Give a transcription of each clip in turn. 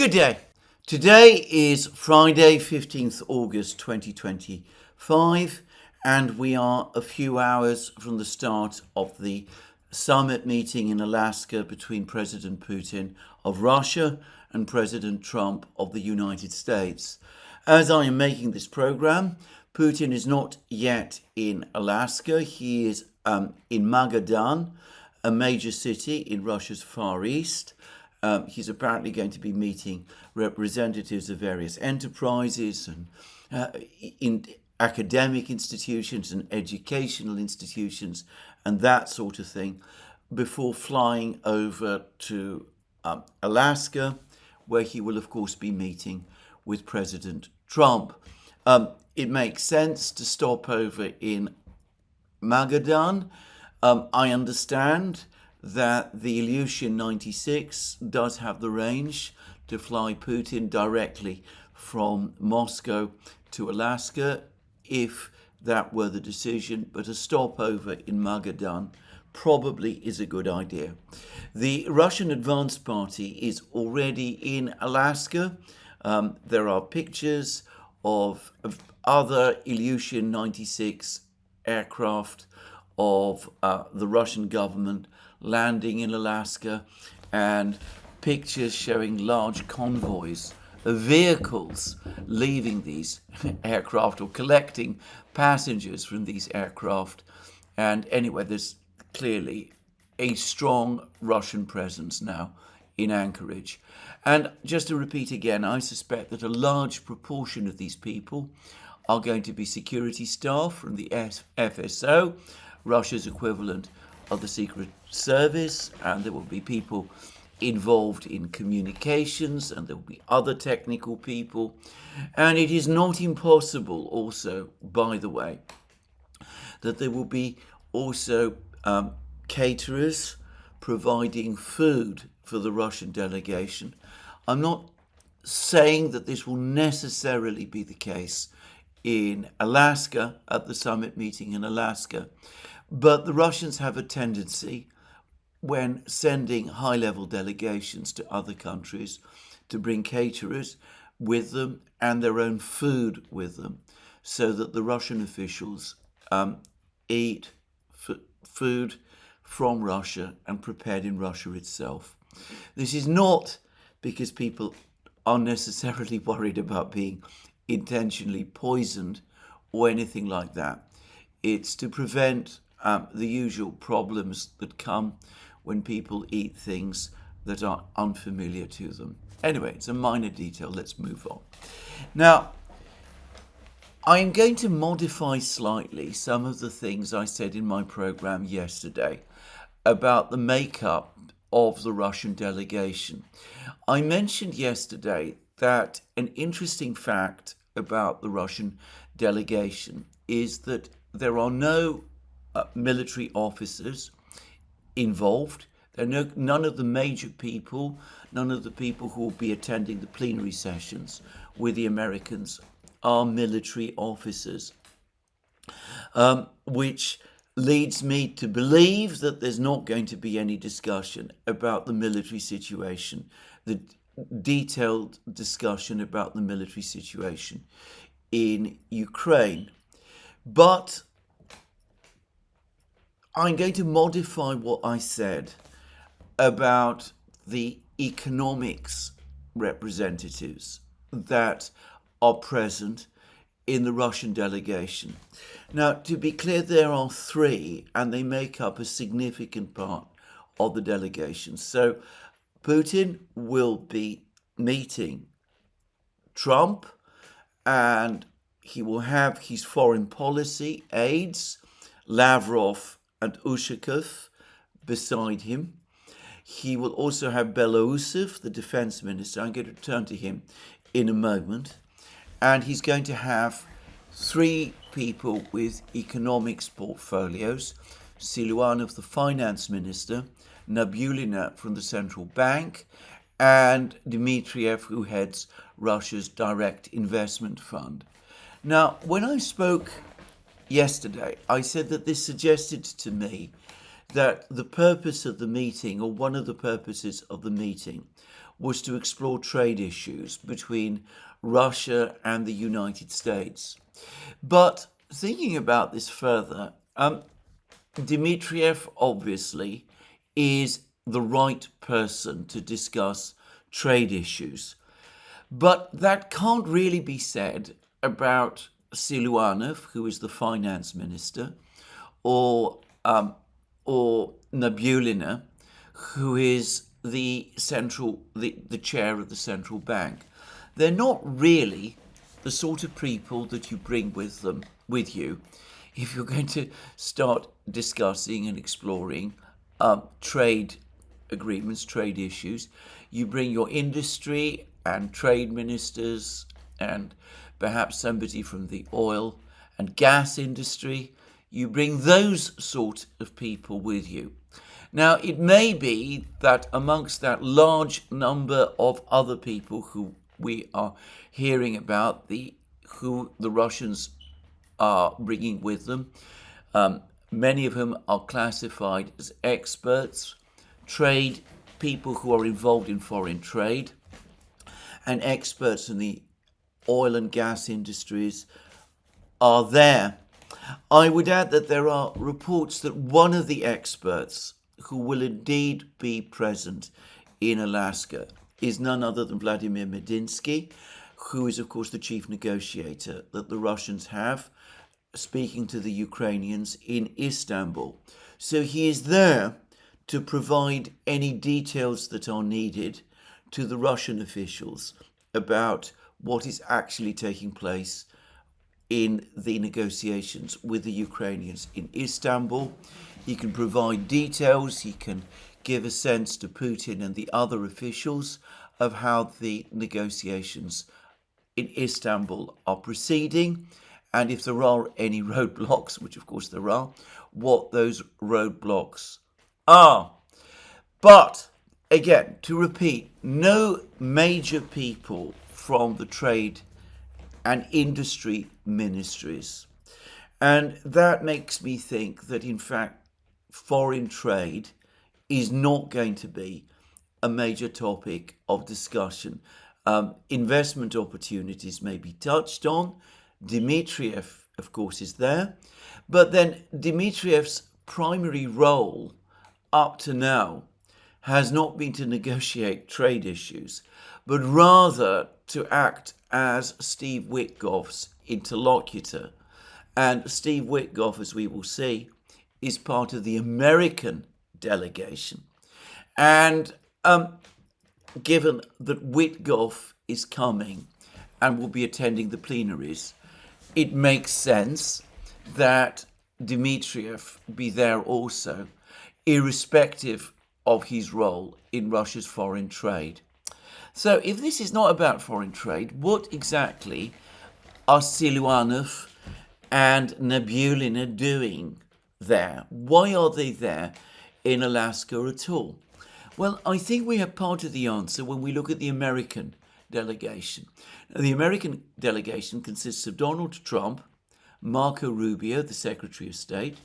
Good day. Today is Friday, 15th August 2025, and we are a few hours from the start of the summit meeting in Alaska between President Putin of Russia and President Trump of the United States. As I am making this program, Putin is not yet in Alaska. He is in Magadan, a major city in Russia's Far East. He's apparently going to be meeting representatives of various enterprises and in academic institutions and educational institutions and that sort of thing before flying over to Alaska, where he will, of course, be meeting with President Trump. It makes sense to stop over in Magadan. I understand that the Ilyushin 96 does have the range to fly Putin directly from Moscow to Alaska, if that were the decision, but a stopover in Magadan probably is a good idea. The Russian Advance Party is already in Alaska. There are pictures of other Ilyushin 96 aircraft of the Russian government landing in Alaska, and pictures showing large convoys of vehicles leaving these aircraft or collecting passengers from these aircraft. And anyway, there's clearly a strong Russian presence now in Anchorage. And just to repeat again, I suspect that a large proportion of these people are going to be security staff from the FSO, Russia's equivalent of the Secret Service, and there will be people involved in communications, and there will be other technical people. And it is not impossible also, by the way, that there will be also caterers providing food for the Russian delegation. I'm not saying that this will necessarily be the case in Alaska, at the summit meeting in Alaska, but the Russians have a tendency, when sending high-level delegations to other countries, to bring caterers with them and their own food with them, so that the Russian officials eat food from Russia and prepared in Russia itself. This is not because people are necessarily worried about being intentionally poisoned or anything like that. It's to prevent the usual problems that come when people eat things that are unfamiliar to them. Anyway, it's a minor detail. Let's move on. Now, I am going to modify slightly some of the things I said in my program yesterday about the makeup of the Russian delegation. I mentioned yesterday that an interesting fact about the Russian delegation is that there are no military officers involved. There are none of the major people, none of the people who will be attending the plenary sessions with the Americans are military officers, which leads me to believe that there's not going to be any discussion about the military situation, the detailed discussion about the military situation in Ukraine. But I'm going to modify what I said about the economics representatives that are present in the Russian delegation. Now, to be clear, there are three, and they make up a significant part of the delegation. So Putin will be meeting Trump, and he will have his foreign policy aides, Lavrov and Ushakov, beside him. He will also have Belousov, the defense minister. I'm going to turn to him in a moment. And he's going to have three people with economics portfolios: Siluanov, the finance minister, Nabulina from the central bank, and Dmitriev, who heads Russia's direct investment fund. Now, when I spoke yesterday, I said that this suggested to me that the purpose of the meeting, or one of the purposes of the meeting, was to explore trade issues between Russia and the United States. But thinking about this further, Dmitriev obviously is the right person to discuss trade issues. But that can't really be said about Siluanov, who is the finance minister, or Nabulina, who is the chair of the central bank. They're not really the sort of people that you bring with you if you're going to start discussing and exploring trade agreements, trade issues. You bring your industry and trade ministers and perhaps somebody from the oil and gas industry. You bring those sort of people with you. Now, it may be that amongst that large number of other people who we are hearing about, who the Russians are bringing with them, many of whom are classified as experts, trade people who are involved in foreign trade, and experts in the oil and gas industries are there. I would add that there are reports that one of the experts who will indeed be present in Alaska is none other than Vladimir Medinsky, who is, of course, the chief negotiator that the Russians have, speaking to the Ukrainians in Istanbul. So he is there to provide any details that are needed to the Russian officials about what is actually taking place in the negotiations with the Ukrainians in Istanbul. He can provide details, he can give a sense to Putin and the other officials of how the negotiations in Istanbul are proceeding, and if there are any roadblocks, which of course there are, what those roadblocks are. But again, to repeat, no major people from the trade and industry ministries. And that makes me think that, in fact, foreign trade is not going to be a major topic of discussion. Investment opportunities may be touched on. Dmitriev, of course, is there. But then Dmitriev's primary role up to now has not been to negotiate trade issues, but rather to act as Steve Witkoff's interlocutor. And Steve Witkoff, as we will see, is part of the American delegation. And given that Witkoff is coming and will be attending the plenaries, it makes sense that Dmitriev be there also, irrespective of his role in Russia's foreign trade. So if this is not about foreign trade, what exactly are Siluanov and Nabulina doing there? Why are they there in Alaska at all? Well, I think we have part of the answer when we look at the American delegation. Now, the American delegation consists of Donald Trump, Marco Rubio, the Secretary of State,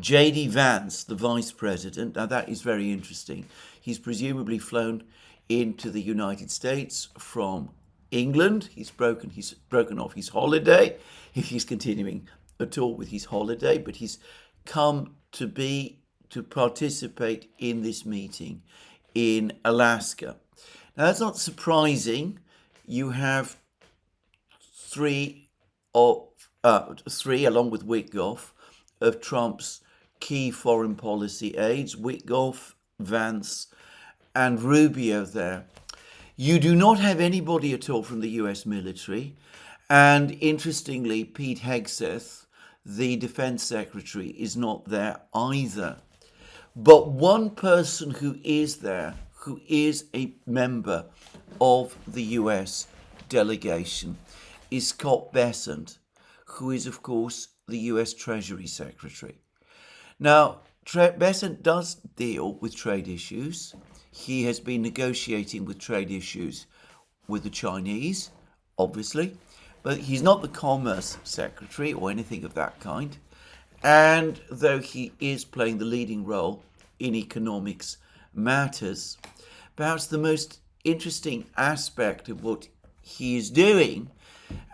J.D. Vance, the Vice President. Now, that is very interesting. He's presumably flown into the United States from England. He's broken off his holiday, if he's continuing at all with his holiday, but he's come to participate in this meeting in Alaska. Now, that's not surprising. You have three, along with Witkoff, of Trump's key foreign policy aides, Witkoff, Vance, and Rubio there. You do not have anybody at all from the US military. And interestingly, Pete Hegseth, the defense secretary, is not there either. But one person who is there, who is a member of the US delegation, is Scott Bessent, who is, of course, the US Treasury Secretary. Now, Bessent does deal with trade issues. He has been negotiating with trade issues with the Chinese, obviously, but he's not the Commerce Secretary or anything of that kind. And though he is playing the leading role in economics matters, perhaps the most interesting aspect of what he is doing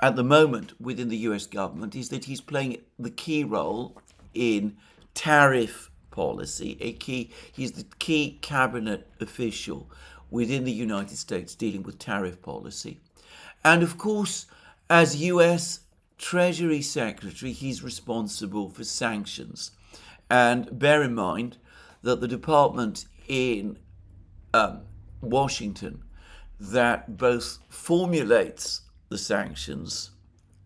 at the moment within the US government is that he's playing the key role in tariff policy. He's the key cabinet official within the United States dealing with tariff policy. And of course, as US Treasury Secretary, he's responsible for sanctions. And bear in mind that the department in Washington that both formulates the sanctions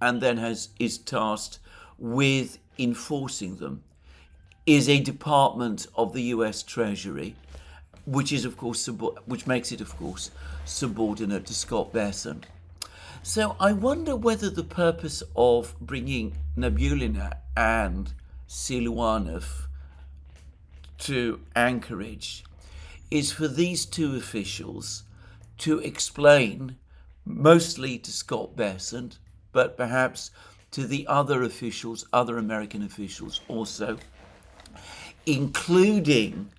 and then is tasked with enforcing them is a department of the US Treasury, which is of course which makes it of course subordinate to Scott Bessent. So I wonder whether the purpose of bringing Nabulina and Siluanov to Anchorage is for these two officials to explain, mostly to Scott Bessent, but perhaps to the other officials, other American officials also, including,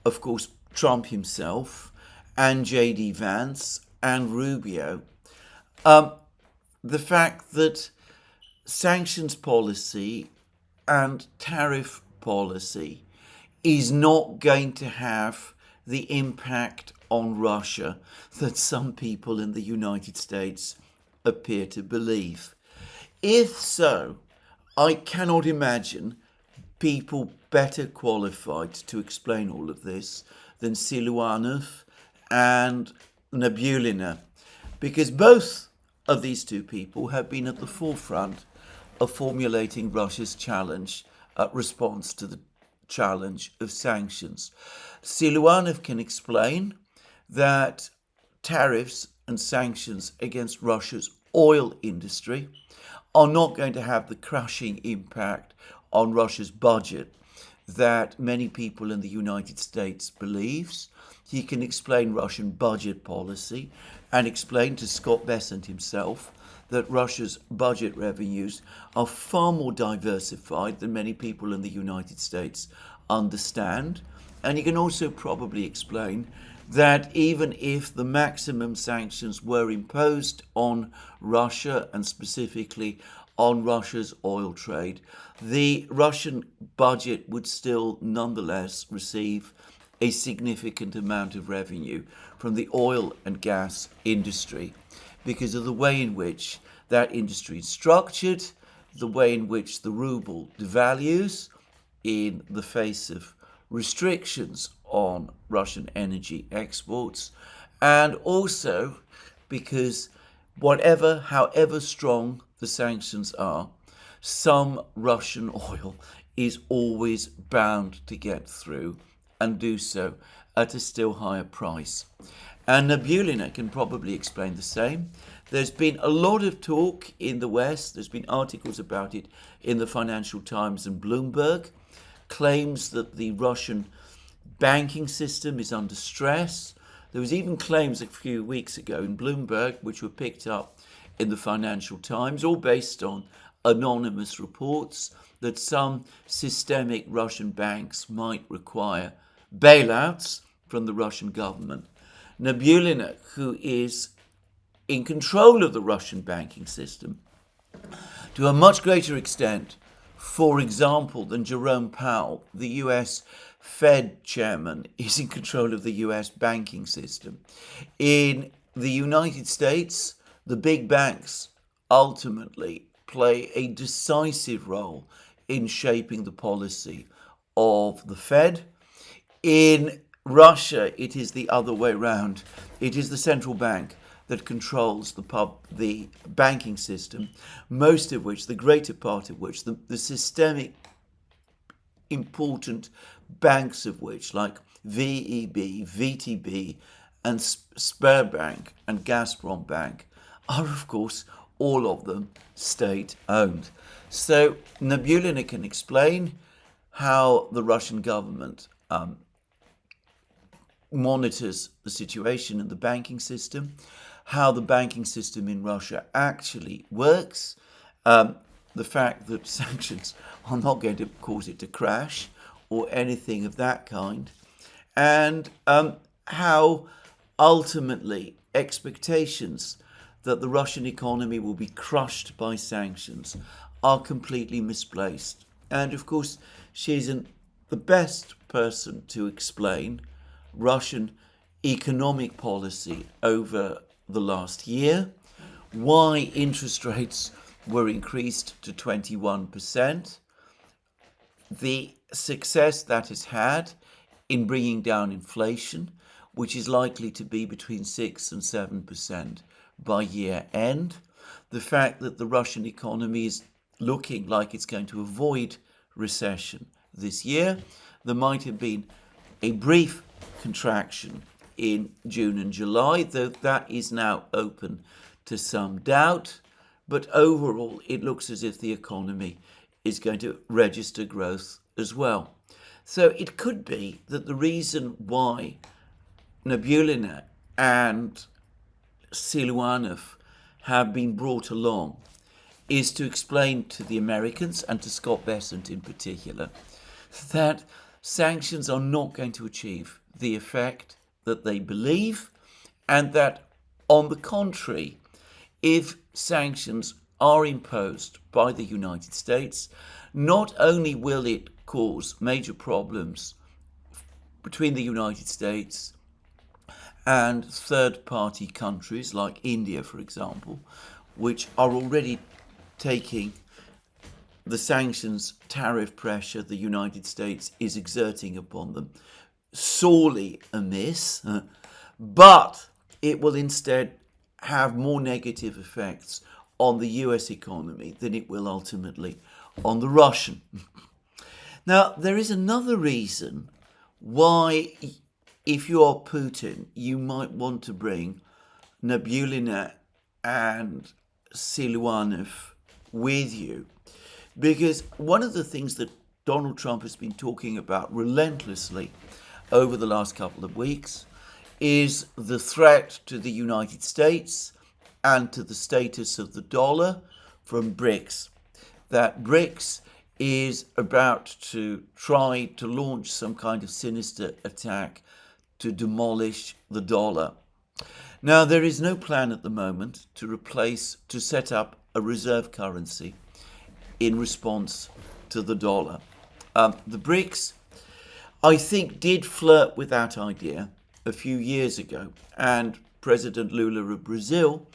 of course, Trump himself and J.D. Vance and Rubio, the fact that sanctions policy and tariff policy is not going to have the impact on Russia that some people in the United States appear to believe. If so, I cannot imagine people better qualified to explain all of this than Siluanov and Nabulina, because both of these two people have been at the forefront of formulating Russia's response to the challenge of sanctions. Siluanov can explain that tariffs and sanctions against Russia's oil industry are not going to have the crushing impact on Russia's budget that many people in the United States believes. He can explain Russian budget policy and explain to Scott Bessent himself that Russia's budget revenues are far more diversified than many people in the United States understand. And he can also probably explain that even if the maximum sanctions were imposed on Russia and specifically on Russia's oil trade, the Russian budget would still nonetheless receive a significant amount of revenue from the oil and gas industry because of the way in which that industry is structured, the way in which the ruble devalues in the face of restrictions on Russian energy exports, and also because however strong the sanctions are, some Russian oil is always bound to get through and do so at a still higher price. And Nabulina can probably explain the same. There's been a lot of talk in the West, there's been articles about it in the Financial Times and Bloomberg, claims that the Russian banking system is under stress. There was even claims a few weeks ago in Bloomberg, which were picked up in the Financial Times, all based on anonymous reports, that some systemic Russian banks might require bailouts from the Russian government. Nabulina, who is in control of the Russian banking system to a much greater extent, for example, than Jerome Powell, the US Fed chairman, is in control of the US banking system. In the United States, the big banks ultimately play a decisive role in shaping the policy of the Fed. In Russia, it is the other way round. It is the central bank that controls the banking system, most of which, the greater part of which, the systemic important banks of which, like VEB, VTB, and Sberbank and Gazprom Bank, are of course all of them state-owned. So Nabulina can explain how the Russian government monitors the situation in the banking system, how the banking system in Russia actually works, the fact that sanctions are not going to cause it to crash or anything of that kind, and how ultimately expectations that the Russian economy will be crushed by sanctions are completely misplaced. And of course, she isn't the best person to explain Russian economic policy over the last year, why interest rates were increased to 21%, the success that has had in bringing down inflation, which is likely to be between 6 and 7% by year end, the fact that the Russian economy is looking like it's going to avoid recession this year. There might have been a brief contraction in June and July, though that is now open to some doubt. But overall, it looks as if the economy is going to register growth as well. So it could be that the reason why Nabulina and Siluanov have been brought along is to explain to the Americans, and to Scott Bessent in particular, that sanctions are not going to achieve the effect that they believe, and that, on the contrary, if sanctions are imposed by the United States, not only will it cause major problems between the United States and third-party countries like India, for example, which are already taking the sanctions tariff pressure the United States is exerting upon them sorely amiss, but it will instead have more negative effects on the US economy than it will ultimately on the Russian. Now, there is another reason why, if you are Putin, you might want to bring Nabulina and Siluanov with you. Because one of the things that Donald Trump has been talking about relentlessly over the last couple of weeks is the threat to the United States and to the status of the dollar from BRICS. That BRICS is about to try to launch some kind of sinister attack to demolish the dollar. Now, there is no plan at the moment to set up a reserve currency in response to the dollar. The BRICS, I think, did flirt with that idea a few years ago, and President Lula of Brazil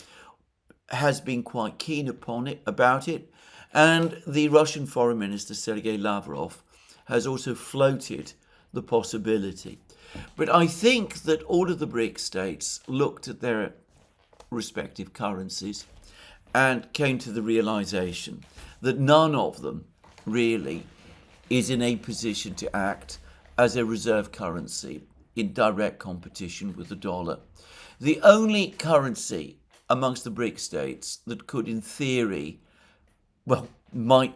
has been quite keen about it, and the Russian Foreign Minister Sergei Lavrov has also floated the possibility. But I think that all of the BRICS states looked at their respective currencies and came to the realization that none of them really is in a position to act as a reserve currency in direct competition with the dollar. The only currency amongst the BRICS states that could, in theory, might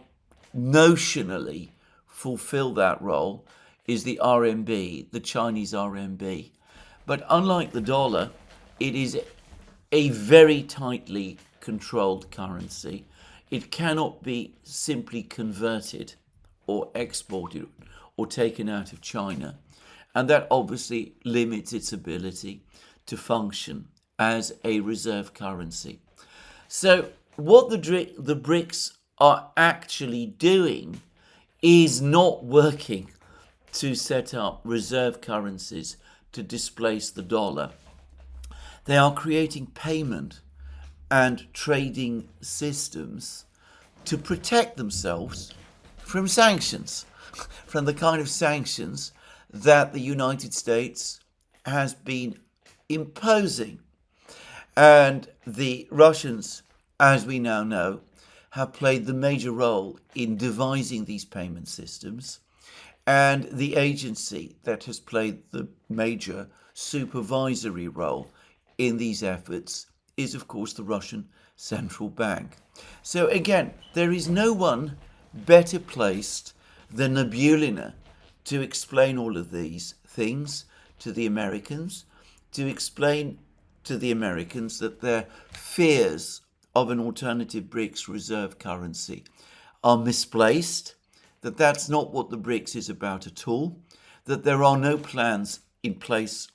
notionally fulfill that role is the RMB, the Chinese RMB. But unlike the dollar, it is a very tightly controlled currency. It cannot be simply converted or exported or taken out of China. And that obviously limits its ability to function as a reserve currency. So what the BRICS are actually doing is not working to set up reserve currencies to displace the dollar. They are creating payment and trading systems to protect themselves from sanctions, from the kind of sanctions that the United States has been imposing. And the Russians, as we now know, have played the major role in devising these payment systems. And the agency that has played the major supervisory role in these efforts is, of course, the Russian Central Bank. So again, there is no one better placed than Nabulina to explain all of these things to the Americans, to explain to the Americans that their fears of an alternative BRICS reserve currency are misplaced, that that's not what the BRICS is about at all, that there are no plans in place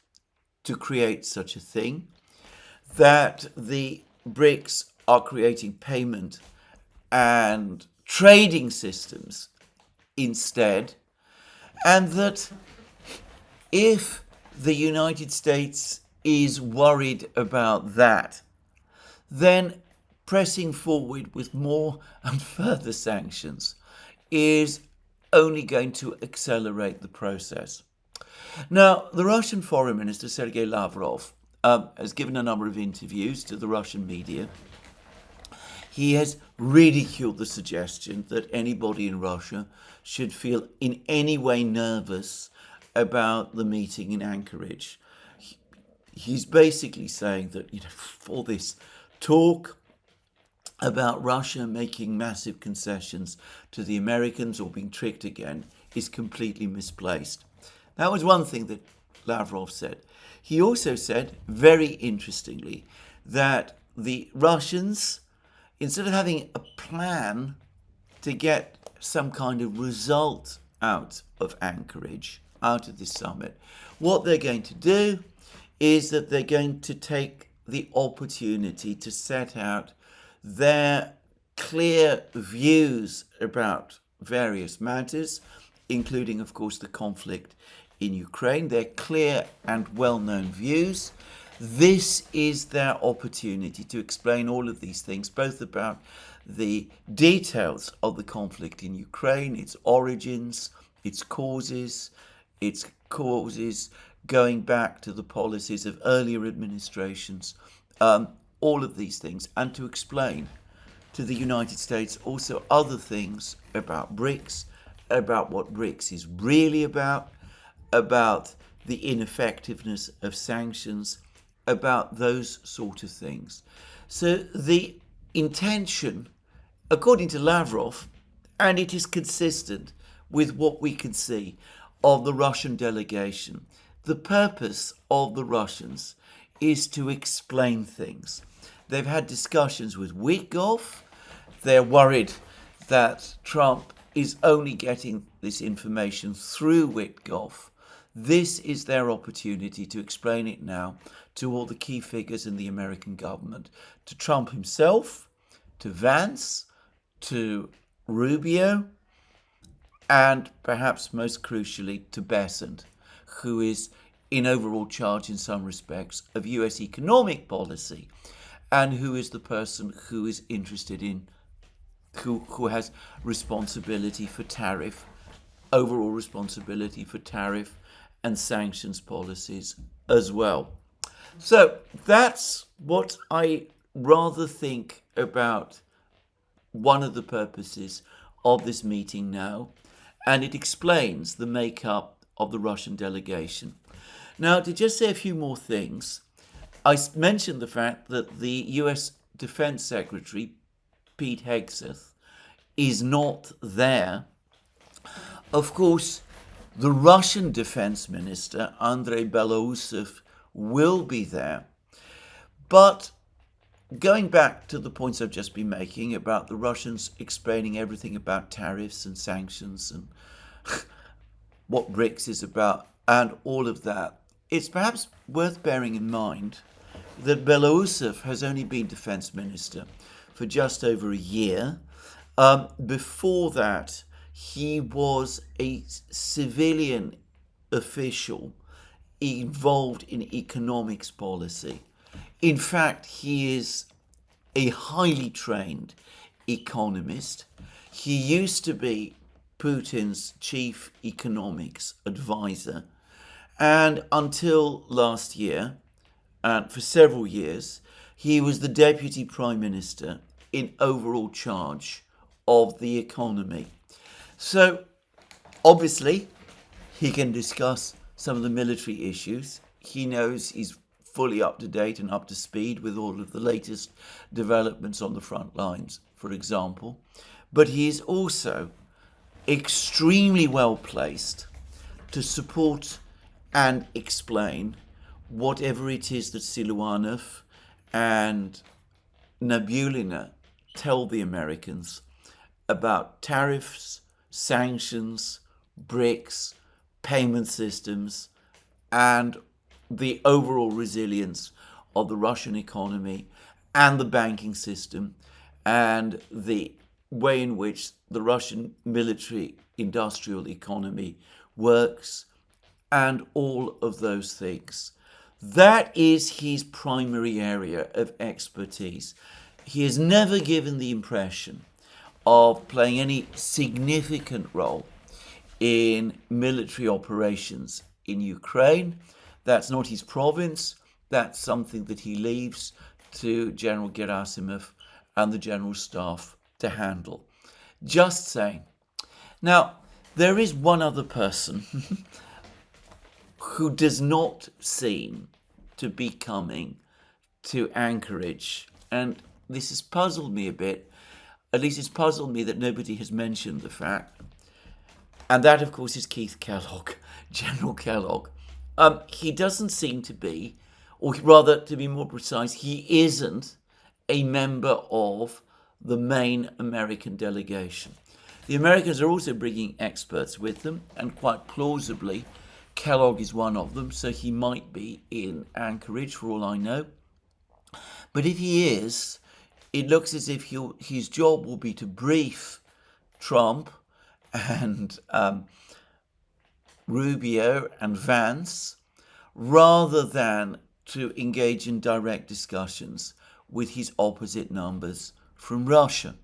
to create such a thing, that the BRICS are creating payment and trading systems instead, and that if the United States is worried about that, then pressing forward with more and further sanctions is only going to accelerate the process. Now, the Russian Foreign Minister, Sergei Lavrov, has given a number of interviews to the Russian media. He has ridiculed the suggestion that anybody in Russia should feel in any way nervous about the meeting in Anchorage. He's basically saying that, for this talk about Russia making massive concessions to the Americans or being tricked again is completely misplaced. That was one thing that Lavrov said. He also said, very interestingly, that the Russians, instead of having a plan to get some kind of result out of Anchorage, out of this summit, what they're going to do is that they're going to take the opportunity to set out their clear views about various matters, including, of course, the conflict in Ukraine, their clear and well-known views. This is their opportunity to explain all of these things, both about the details of the conflict in Ukraine, its origins, its causes going back to the policies of earlier administrations, all of these things, and to explain to the United States also other things about BRICS, about what BRICS is really about the ineffectiveness of sanctions, about those sort of things. So the intention, according to Lavrov, and it is consistent with what we can see of the Russian delegation, the purpose of the Russians is to explain things. They've had discussions with Witkoff. They're worried that Trump is only getting this information through Witkoff. This is their opportunity to explain it now to all the key figures in the American government, to Trump himself, to Vance, to Rubio, and perhaps most crucially to Bessent, who is in overall charge in some respects of US economic policy, and who is the person who is interested in, who has responsibility for tariff, overall responsibility for tariff and sanctions policies as well. So that's what I rather think about one of the purposes of this meeting now, and it explains the makeup of the Russian delegation. Now, to just say a few more things, I mentioned the fact that the US Defense Secretary, Pete Hegseth, is not there. Of course, the Russian Defense Minister, Andrei Belousov, will be there. But going back to the points I've just been making about the Russians explaining everything about tariffs and sanctions and what BRICS is about and all of that, it's perhaps worth bearing in mind that Belousov has only been defense minister for just over a year. Before that, he was a civilian official involved in economics policy. In fact, he is a highly trained economist. He used to be Putin's chief economics advisor. And until last year, and for several years, he was the deputy prime minister in overall charge of the economy. So, obviously, he can discuss some of the military issues. He knows he's fully up to date and up to speed with all of the latest developments on the front lines, for example. But he is also extremely well placed to support and explain whatever it is that Siluanov and Nabulina tell the Americans about tariffs, sanctions, BRICS, payment systems, and the overall resilience of the Russian economy and the banking system and the way in which the Russian military industrial economy works and all of those things. That is his primary area of expertise. He has never given the impression of playing any significant role in military operations in Ukraine. That's not his province. That's something that he leaves to General Gerasimov and the General Staff to handle. Just saying. Now, there is one other person who does not seem to be coming to Anchorage, and this has puzzled me a bit. At least it's puzzled me that nobody has mentioned the fact. And that, of course, is Keith Kellogg, General Kellogg. He doesn't seem to be, or rather, to be more precise, he isn't a member of the main American delegation. The Americans are also bringing experts with them, and quite plausibly, Kellogg is one of them, so he might be in Anchorage for all I know. But if he is, it looks as if his job will be to brief Trump and Rubio and Vance, rather than to engage in direct discussions with his opposite numbers from Russia.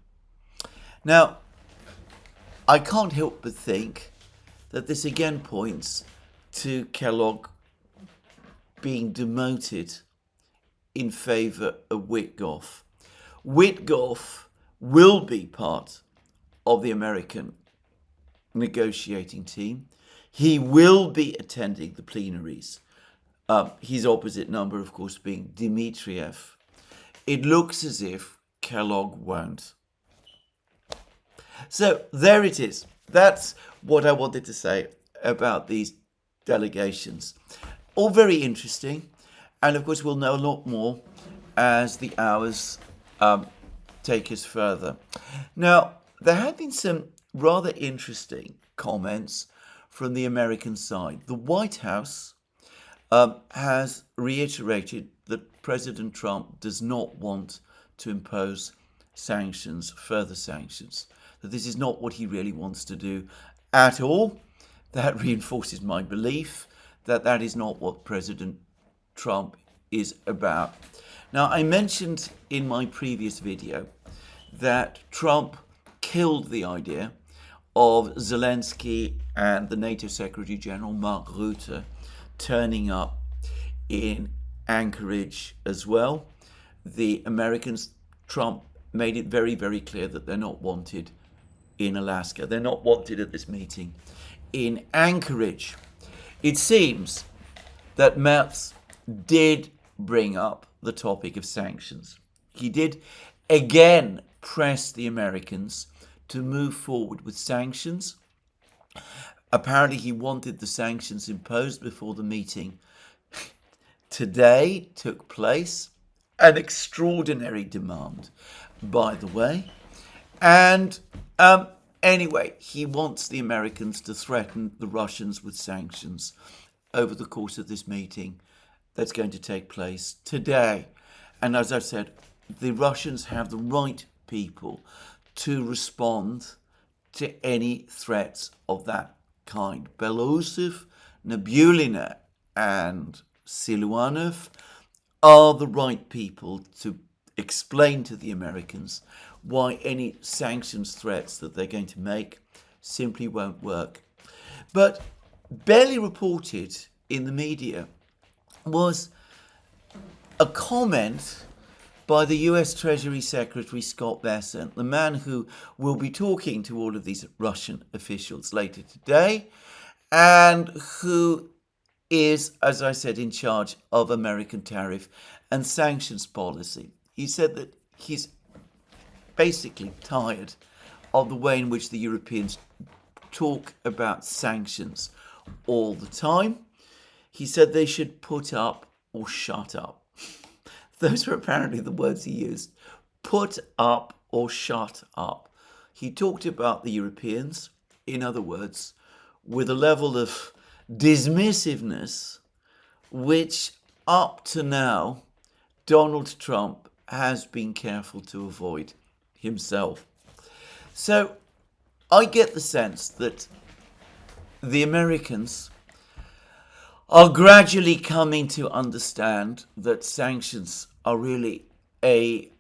Now, I can't help but think that this again points to Kellogg being demoted in favour of Witkoff. Witkoff will be part of the American negotiating team. He will be attending the plenaries. His opposite number, of course, being Dmitriev. It looks as if Kellogg won't. So there it is. That's what I wanted to say about these delegations. All very interesting. And of course, we'll know a lot more as the hours take us further. Now, there have been some rather interesting comments from the American side. The White House has reiterated that President Trump does not want to impose sanctions, further sanctions, that this is not what he really wants to do at all. That reinforces my belief that that is not what President Trump is about. Now, I mentioned in my previous video that Trump killed the idea of Zelensky and the NATO Secretary General Mark Rutte turning up in Anchorage as well. The Americans, Trump made it very, very clear that they're not wanted in Alaska. They're not wanted at this meeting in Anchorage. It seems that Merz did bring up the topic of sanctions. He did again press the Americans to move forward with sanctions. Apparently he wanted the sanctions imposed before the meeting today took place. An extraordinary demand, by the way. And anyway, he wants the Americans to threaten the Russians with sanctions over the course of this meeting that's going to take place today. And as I said, the Russians have the right people to respond to any threats of that kind. Belousov, Nabulina, and Siluanov are the right people to explain to the Americans why any sanctions threats that they're going to make simply won't work. But barely reported in the media was a comment by the US Treasury Secretary Scott Bessent, the man who will be talking to all of these Russian officials later today, and who is, as I said, in charge of American tariff and sanctions policy. He said that he's basically tired of the way in which the Europeans talk about sanctions all the time. He said they should put up or shut up. Those were apparently the words he used. Put up or shut up. He talked about the Europeans, in other words, with a level of dismissiveness which up to now Donald Trump has been careful to avoid himself. So I get the sense that the Americans are gradually coming to understand that sanctions are really a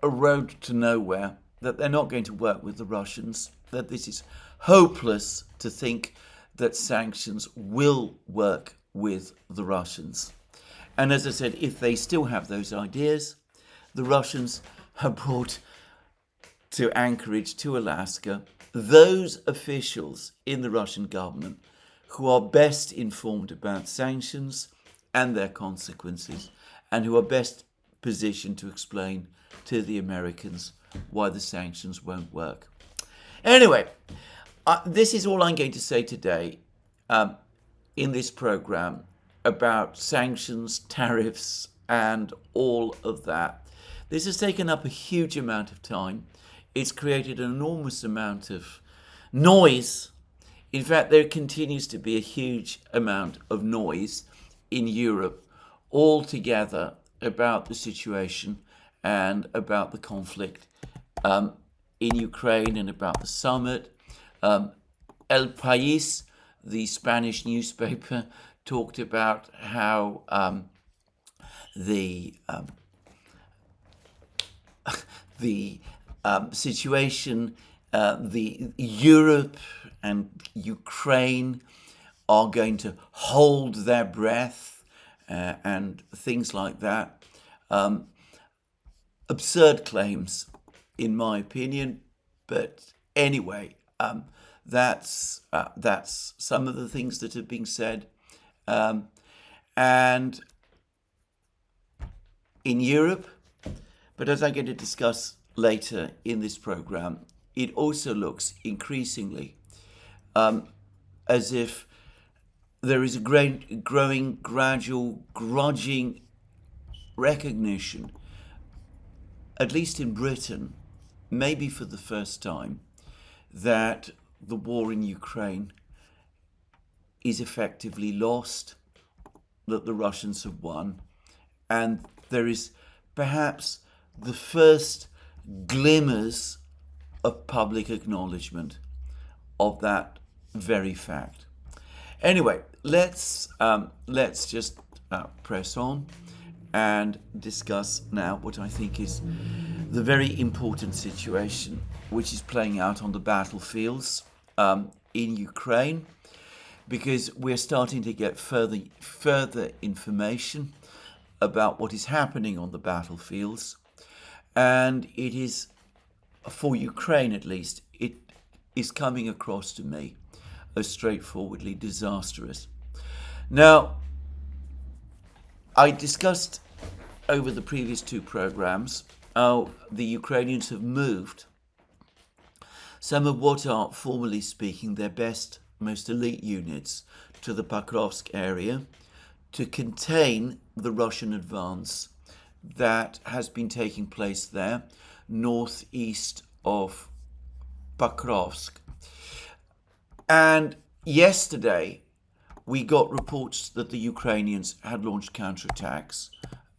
road to nowhere, that they're not going to work with the Russians, that this is hopeless to think that sanctions will work with the Russians. And as I said, if they still have those ideas, the Russians have brought to Anchorage, to Alaska, those officials in the Russian government who are best informed about sanctions and their consequences, and who are best positioned to explain to the Americans why the sanctions won't work. Anyway, this is all I'm going to say today in this program about sanctions, tariffs, and all of that. This has taken up a huge amount of time. It's created an enormous amount of noise. In fact, there continues to be a huge amount of noise in Europe altogether about the situation and about the conflict in Ukraine and about the summit. El País, the Spanish newspaper, talked about how the situation, the Europe and Ukraine are going to hold their breath and things like that. Absurd claims, in my opinion, but anyway, that's some of the things that have been said, and in Europe. But as I'm going to discuss later in this program, it also looks increasingly as if there is a growing, gradual, grudging recognition, at least in Britain, maybe for the first time, that the war in Ukraine is effectively lost, that the Russians have won, and there is perhaps the first glimmers of public acknowledgement of that very fact. Anyway, let's just press on and discuss now what I think is the very important situation which is playing out on the battlefields in Ukraine, because we're starting to get further information about what is happening on the battlefields, and it is, for Ukraine at least, it is coming across to me as straightforwardly disastrous. Now, I discussed over the previous two programs how the Ukrainians have moved some of what are, formally speaking, their best, most elite units to the Pokrovsk area to contain the Russian advance that has been taking place there, northeast of Pokrovsk. And yesterday, we got reports that the Ukrainians had launched counterattacks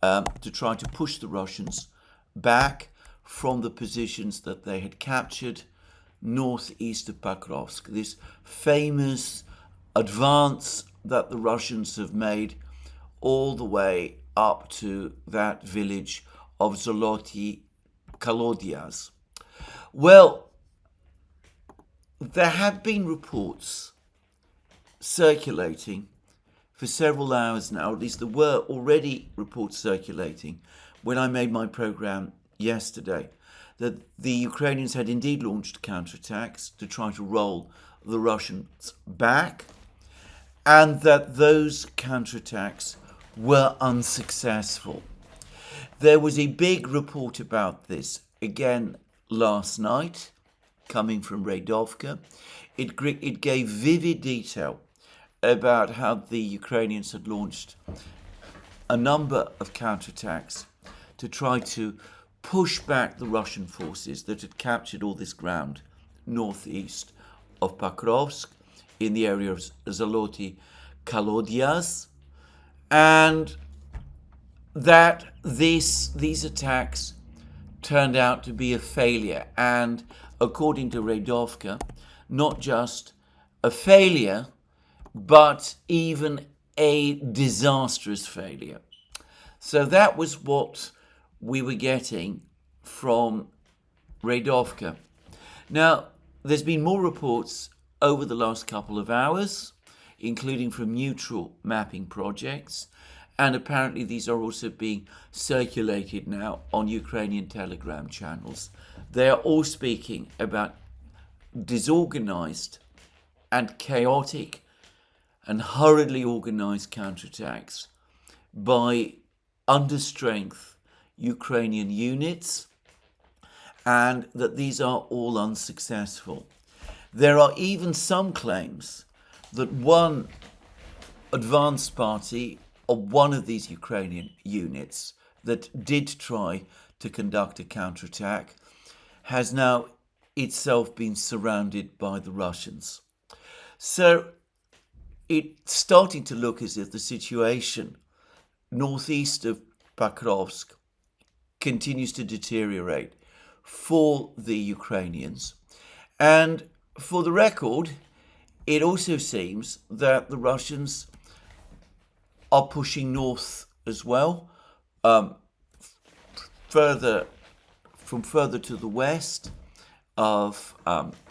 to try to push the Russians back from the positions that they had captured northeast of Pokrovsk. This famous advance that the Russians have made all the way up to that village of Zoloty Kolodias. Well, there have been reports circulating for several hours now, at least there were already reports circulating when I made my program yesterday, that the Ukrainians had indeed launched counterattacks to try to roll the Russians back, and that those counterattacks were unsuccessful. There was a big report about this again last night, coming from Radovka. It gave vivid detail about how the Ukrainians had launched a number of counterattacks to try to push back the Russian forces that had captured all this ground northeast of Pokrovsk. in the area of Zaloty Kolodias, and that these attacks turned out to be a failure, and according to Redovka, not just a failure, but even a disastrous failure. So that was what we were getting from Redovka. Now, there's been more reports over the last couple of hours, including from neutral mapping projects, and apparently these are also being circulated now on Ukrainian Telegram channels. They are all speaking about disorganized and chaotic and hurriedly organized counterattacks by understrength Ukrainian units, and that these are all unsuccessful. There are even some claims that one advanced party of one of these Ukrainian units that did try to conduct a counterattack has now itself been surrounded by the Russians. So it's starting to look as if the situation northeast of Pokrovsk continues to deteriorate for the Ukrainians. And for the record, it also seems that the Russians are pushing north as well, further to the west of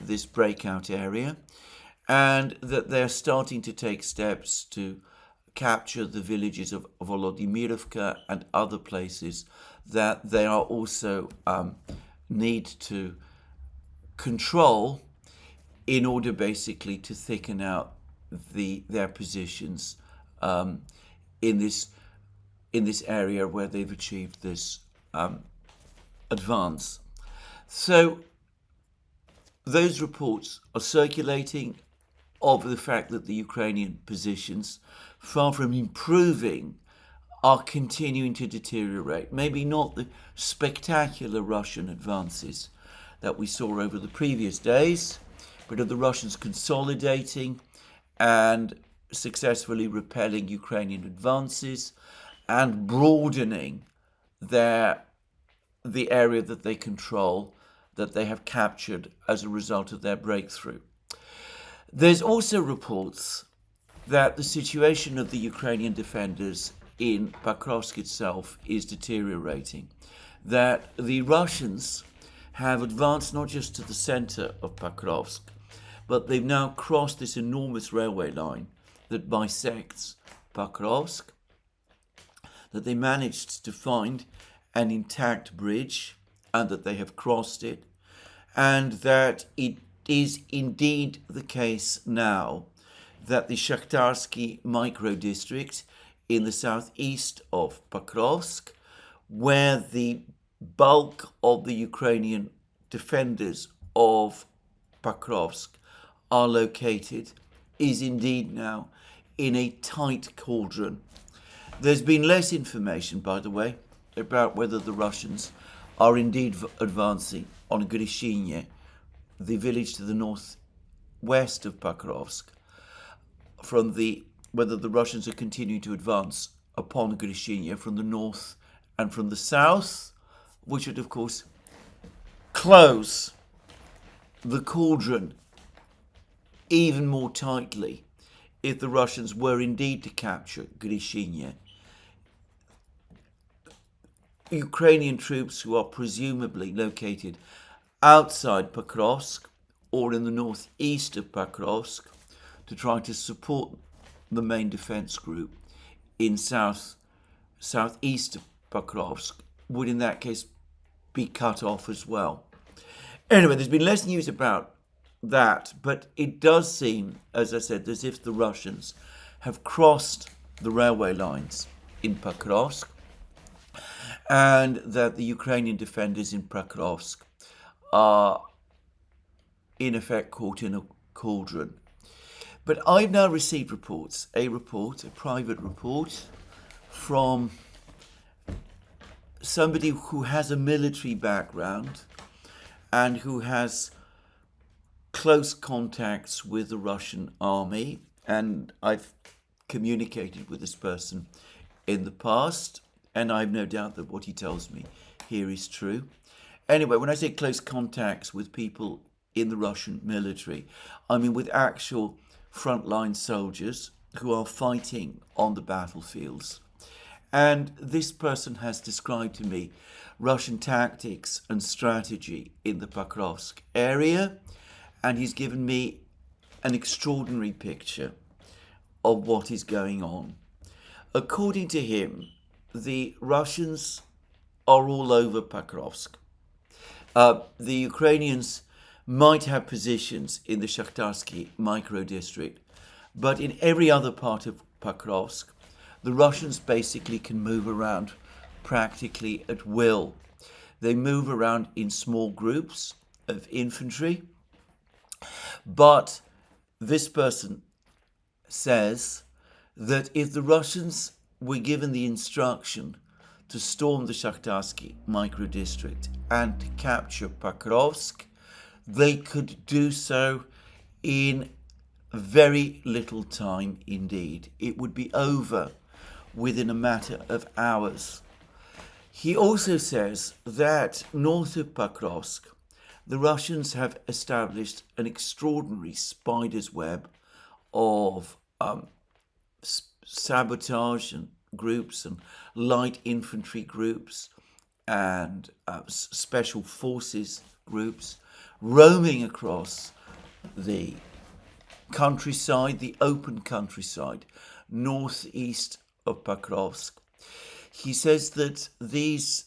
this breakout area, and that they're starting to take steps to capture the villages of Volodymyrovka and other places that they are also need to control in order basically to thicken out their positions in this area where they've achieved this advance. So those reports are circulating of the fact that the Ukrainian positions, far from improving, are continuing to deteriorate. Maybe not the spectacular Russian advances that we saw over the previous days, but of the Russians consolidating and successfully repelling Ukrainian advances and broadening the area that they control, that they have captured as a result of their breakthrough. There's also reports that the situation of the Ukrainian defenders in Pokrovsk itself is deteriorating, that the Russians have advanced not just to the center of Pokrovsk, but they've now crossed this enormous railway line that bisects Pokrovsk, that they managed to find an intact bridge and that they have crossed it, and that it is indeed the case now that the Shakhtarsky micro-district in the southeast of Pokrovsk, where the bulk of the Ukrainian defenders of Pokrovsk are located, is indeed now in a tight cauldron. There's been less information, by the way, about whether the Russians are indeed advancing on Grishine, the village to the northwest of Pokrovsk, whether the Russians are continuing to advance upon Grishine from the north and from the south, which would, of course, close the cauldron even more tightly if the Russians were indeed to capture Grishine. Ukrainian troops who are presumably located outside Pokrovsk or in the northeast of Pokrovsk to try to support the main defense group in southeast of Pokrovsk would in that case be cut off as well. Anyway, there's been less news about that, but it does seem, as I said, as if the Russians have crossed the railway lines in Pokrovsk and that the Ukrainian defenders in Pokrovsk are in effect caught in a cauldron. But I've now received reports, a private report from somebody who has a military background and who has close contacts with the Russian army, and I've communicated with this person in the past, and I have no doubt that what he tells me here is true. Anyway, when I say close contacts with people in the Russian military, I mean with actual frontline soldiers who are fighting on the battlefields. And this person has described to me Russian tactics and strategy in the Pokrovsk area, and he's given me an extraordinary picture of what is going on. According to him, the Russians are all over Pokrovsk. The Ukrainians might have positions in the Shakhtarsky micro-district, but in every other part of Pokrovsk, the Russians basically can move around practically at will. They move around in small groups of infantry, but this person says that if the Russians were given the instruction to storm the Shakhtarsky micro-district and to capture Pokrovsk, they could do so in very little time indeed. It would be over within a matter of hours. He also says that north of Pokrovsk, the Russians have established an extraordinary spider's web of sabotage and groups and light infantry groups and special forces groups roaming across the countryside, the open countryside, northeast of Pokrovsk. He says that these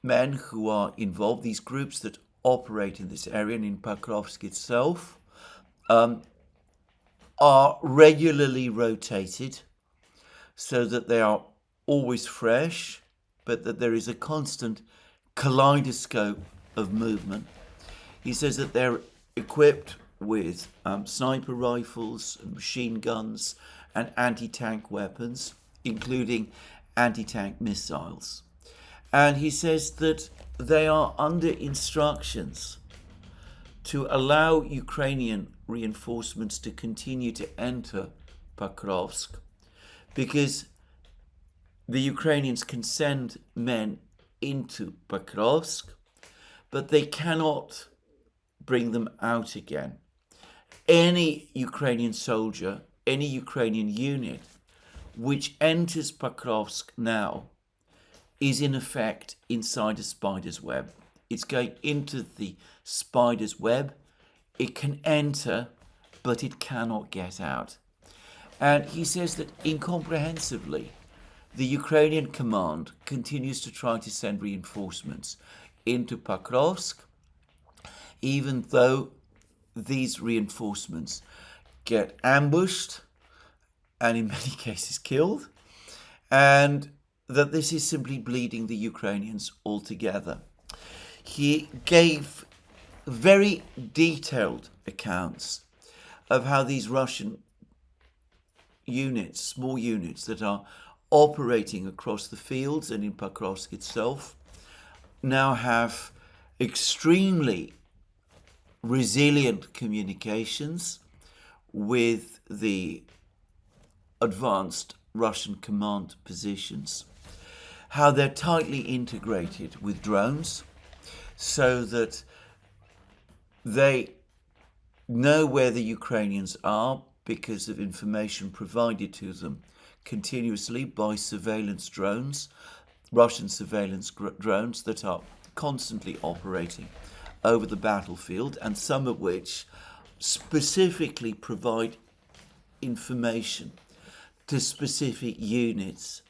men who are involved, these groups that operate in this area and in Pokrovsk itself, are regularly rotated so that they are always fresh, but that there is a constant kaleidoscope of movement. He says that they're equipped with sniper rifles and machine guns and anti-tank weapons, including anti-tank missiles. And he says that they are under instructions to allow Ukrainian reinforcements to continue to enter Pokrovsk, because the Ukrainians can send men into Pokrovsk, but they cannot bring them out again. Any Ukrainian soldier, any Ukrainian unit which enters Pokrovsk now is in effect inside a spider's web. It's going into the spider's web. It can enter, but it cannot get out. And he says that incomprehensibly, the Ukrainian command continues to try to send reinforcements into Pokrovsk, even though these reinforcements get ambushed and in many cases killed, and that this is simply bleeding the Ukrainians altogether. He gave very detailed accounts of how these Russian units, small units that are operating across the fields and in Pokrovsk itself, now have extremely resilient communications with the advanced Russian command positions, how they're tightly integrated with drones so that they know where the Ukrainians are because of information provided to them continuously by surveillance drones, Russian surveillance drones that are constantly operating over the battlefield, and some of which specifically provide information to specific units.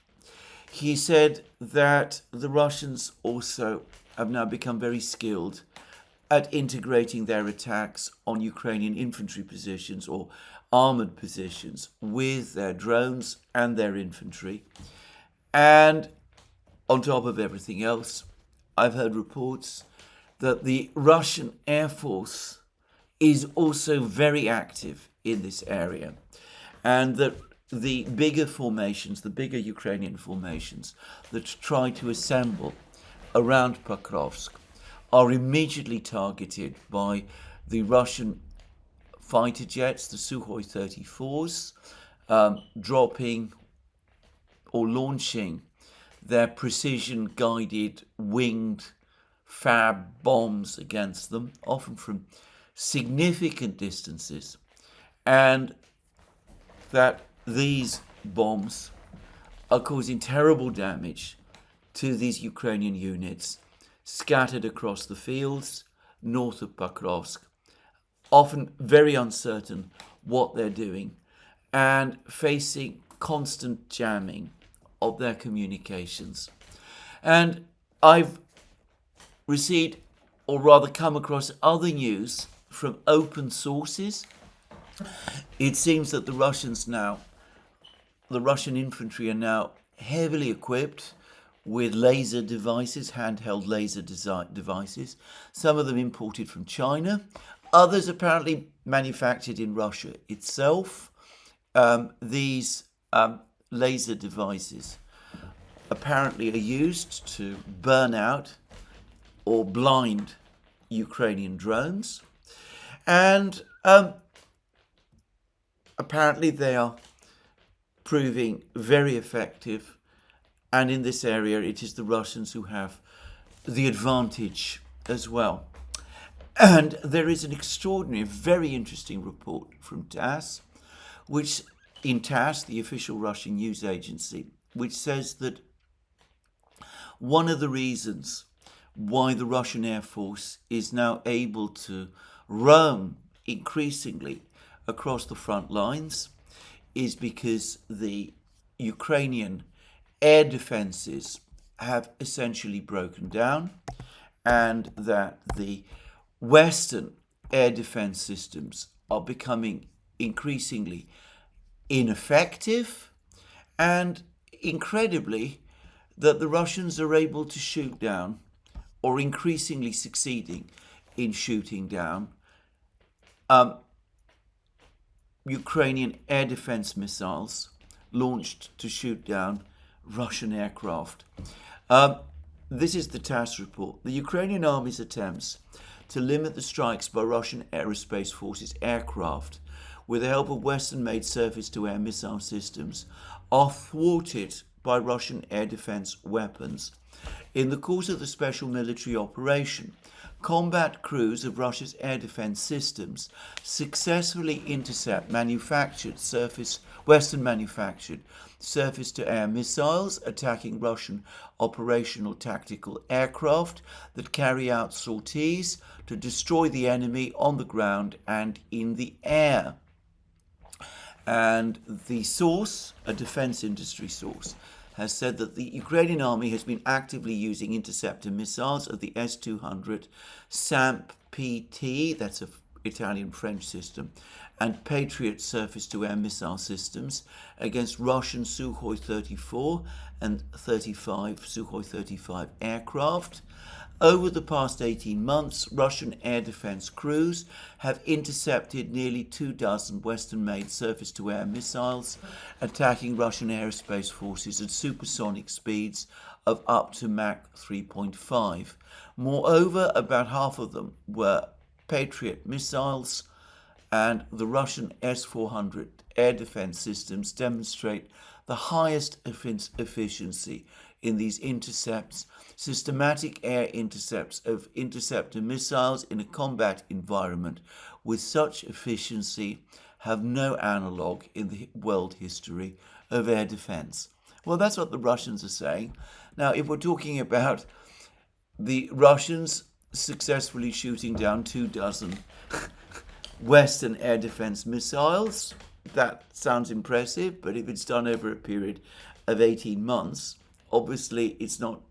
He said that the Russians also have now become very skilled at integrating their attacks on Ukrainian infantry positions or armored positions with their drones and their infantry. And on top of everything else, I've heard reports that the Russian Air Force is also very active in this area, and that the bigger formations, the bigger Ukrainian formations that try to assemble around Pokrovsk are immediately targeted by the Russian fighter jets, the Sukhoi 34s, dropping or launching their precision-guided winged fab bombs against them, often from significant distances, and that these bombs are causing terrible damage to these Ukrainian units scattered across the fields north of Pokrovsk, often very uncertain what they're doing and facing constant jamming of their communications. And I've received, or rather come across, other news from open sources. It seems that the Russian infantry are now heavily equipped with laser devices, handheld laser devices, some of them imported from China, others apparently manufactured in Russia itself. These laser devices apparently are used to burn out or blind Ukrainian drones, and apparently they are proving very effective, and in this area it is the Russians who have the advantage as well. And there is an extraordinary, very interesting report from TASS, TASS, the official Russian news agency, which says that one of the reasons why the Russian Air Force is now able to roam increasingly across the front lines is because the Ukrainian air defenses have essentially broken down, and that the Western air defense systems are becoming increasingly ineffective, and incredibly that the Russians are able to shoot down, or increasingly succeeding in shooting down, Ukrainian air defense missiles launched to shoot down Russian aircraft. This is the TASS report. The Ukrainian army's attempts to limit the strikes by Russian aerospace forces aircraft with the help of Western-made surface-to-air missile systems are thwarted by Russian air defense weapons. In the course of the special military operation, combat crews of Russia's air defense systems successfully intercept Western-manufactured surface-to-air missiles attacking Russian operational tactical aircraft that carry out sorties to destroy the enemy on the ground and in the air. And the source, a defense industry source, has said that the Ukrainian army has been actively using interceptor missiles of the S-200 SAMP-PT, that's an Italian-French system, and Patriot surface-to-air missile systems against Russian Sukhoi 34 and 35 Sukhoi 35 aircraft. Over the past 18 months, Russian air defense crews have intercepted nearly 24 Western-made surface-to-air missiles attacking Russian aerospace forces at supersonic speeds of up to Mach 3.5. Moreover, about half of them were Patriot missiles, and the Russian S-400 air defense systems demonstrate the highest efficiency in these intercepts. Systematic air intercepts of interceptor missiles in a combat environment with such efficiency have no analogue in the world history of air defense. Well, that's what the Russians are saying. Now, if we're talking about the Russians successfully shooting down 24 Western air defense missiles, that sounds impressive, but if it's done over a period of 18 months, obviously it's not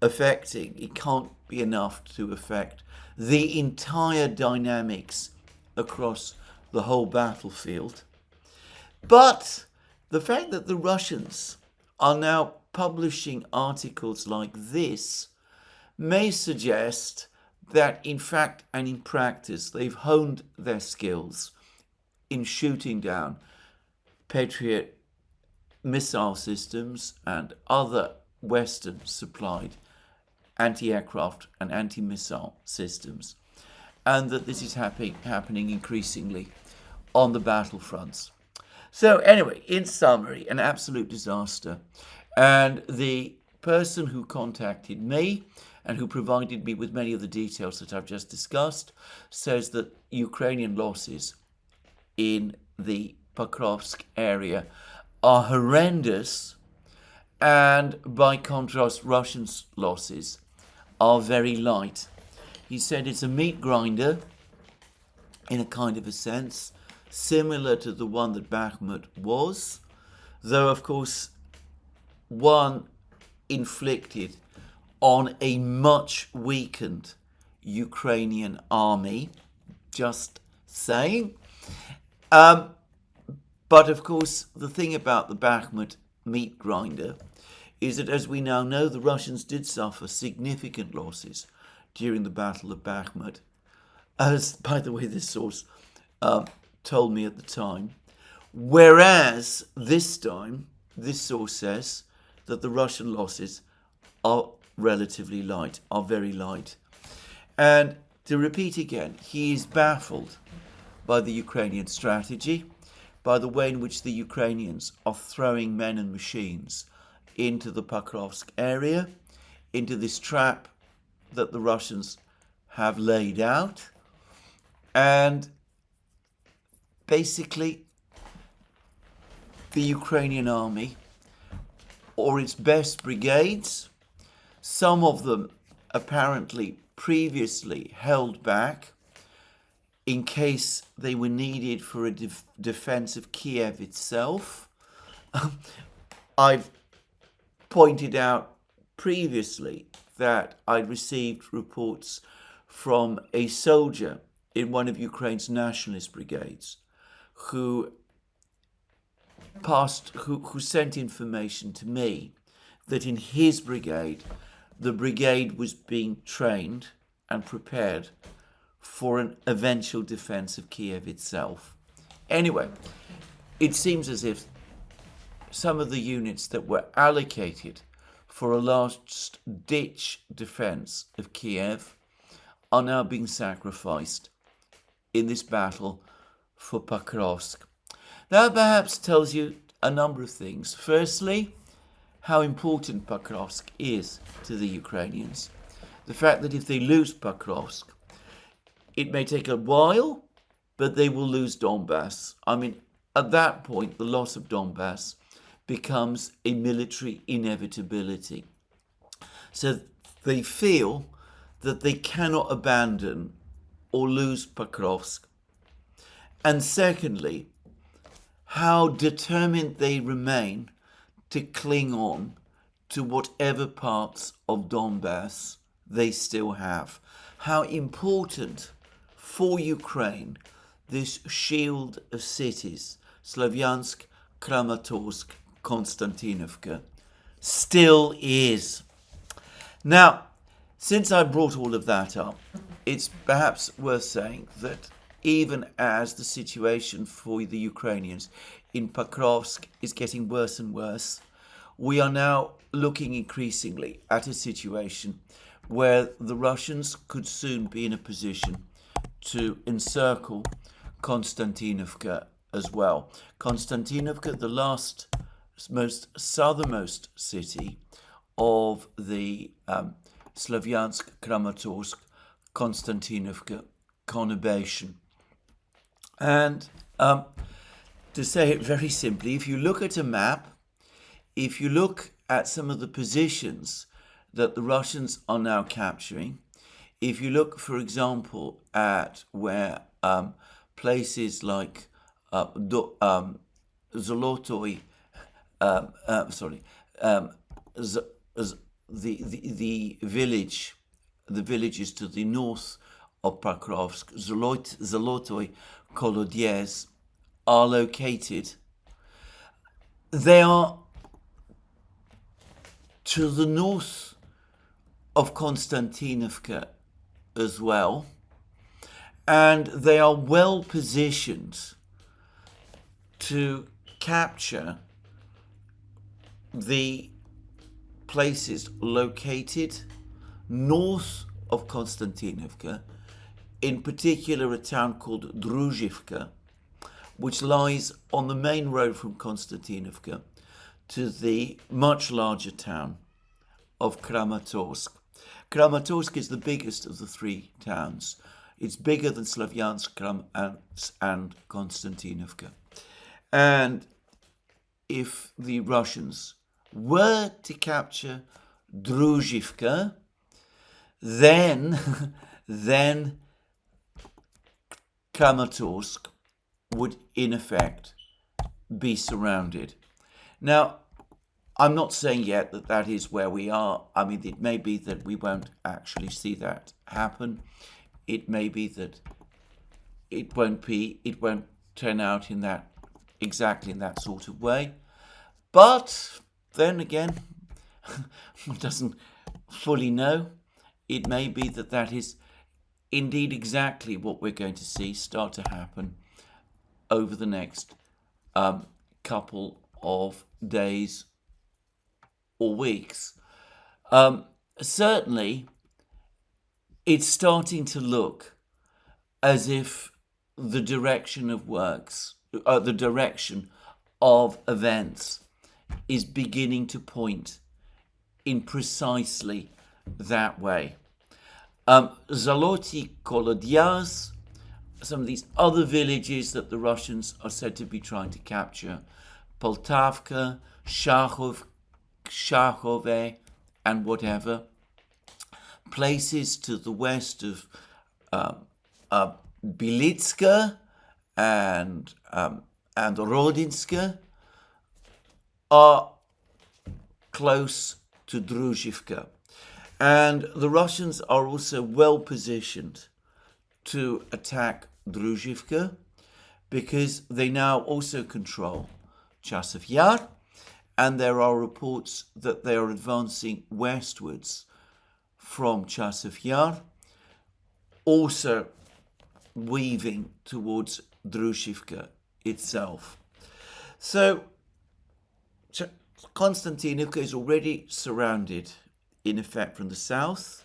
affecting, it can't be enough to affect the entire dynamics across the whole battlefield. But the fact that the Russians are now publishing articles like this may suggest that in fact and in practice they've honed their skills in shooting down Patriot missile systems and other Western supplied anti-aircraft and anti-missile systems. and that this is happening increasingly on the battlefronts. So anyway, in summary, an absolute disaster. And the person who contacted me and who provided me with many of the details that I've just discussed says that Ukrainian losses in the Pokrovsk area are horrendous, and by contrast, Russians' losses are very light. He said it's a meat grinder in a kind of a sense, similar to the one that Bakhmut was, though of course one inflicted on a much weakened Ukrainian army, just saying. But of course, the thing about the Bakhmut meat grinder is that, as we now know, the Russians did suffer significant losses during the Battle of Bakhmut, as, by the way, this source told me at the time. Whereas this time, this source says that the Russian losses are relatively light, are very light. And to repeat again, he is baffled by the Ukrainian strategy, by the way in which the Ukrainians are throwing men and machines into the Pokrovsk area, into this trap that the Russians have laid out. And basically, the Ukrainian army, or its best brigades, some of them apparently previously held back in case they were needed for a defense of Kiev itself. I've pointed out previously that I'd received reports from a soldier in one of Ukraine's nationalist brigades who sent information to me that in his brigade, the brigade was being trained and prepared for an eventual defense of Kiev itself. Anyway, it seems as if some of the units that were allocated for a last-ditch defense of Kiev are now being sacrificed in this battle for Pokrovsk. That perhaps tells you a number of things. Firstly, how important Pokrovsk is to the Ukrainians. The fact that if they lose Pokrovsk, it may take a while, but they will lose Donbass. I mean, at that point, the loss of Donbass becomes a military inevitability. So they feel that they cannot abandon or lose Pokrovsk. And secondly, how determined they remain to cling on to whatever parts of Donbass they still have. How important for Ukraine this shield of cities, Slavyansk, Kramatorsk, Konstantinovka, still is. Now, since I brought all of that up, it's perhaps worth saying that even as the situation for the Ukrainians in Pokrovsk is getting worse and worse, we are now looking increasingly at a situation where the Russians could soon be in a position to encircle Konstantinovka as well. Konstantinovka, the most southernmost city of the Slavyansk, Kramatorsk, Konstantinovka conurbation. And to say it very simply, if you look at a map, if you look at some of the positions that the Russians are now capturing, if you look, for example, at where places like Zolotoy, the villages to the north of Pokrovsk, Zolotoy, Kolodiez, are located, they are to the north of Konstantinovka as well, and they are well positioned to capture the places located north of Konstantinovka in particular a town called Druzhivka, which lies on the main road from Konstantinovka to the much larger town of Kramatorsk. Kramatorsk is the biggest of the three towns. It's bigger than Slavyansk and Konstantinovka. And if the Russians were to capture Druzhivka, then Kramatorsk would in effect be surrounded. Now, I'm not saying yet that that is where we are. I mean, it may be that we won't actually see that happen. It may be that it won't turn out exactly in that sort of way. But then again, one doesn't fully know. It may be that that is indeed exactly what we're going to see start to happen over the next couple of days or weeks. Certainly, it's starting to look as if the direction of events is beginning to point in precisely that way. Zaloty Kolodyaz, some of these other villages that the Russians are said to be trying to capture, Poltavka, Shahove, and whatever, places to the west of Bilitska and Rodinska are close to Druzhivka. And the Russians are also well positioned to attack Druzhivka because they now also control Chasiv Yar, and there are reports that they are advancing westwards from Chasiv Yar, also weaving towards Druzhivka itself. So Konstantinovka is already surrounded, in effect, from the south,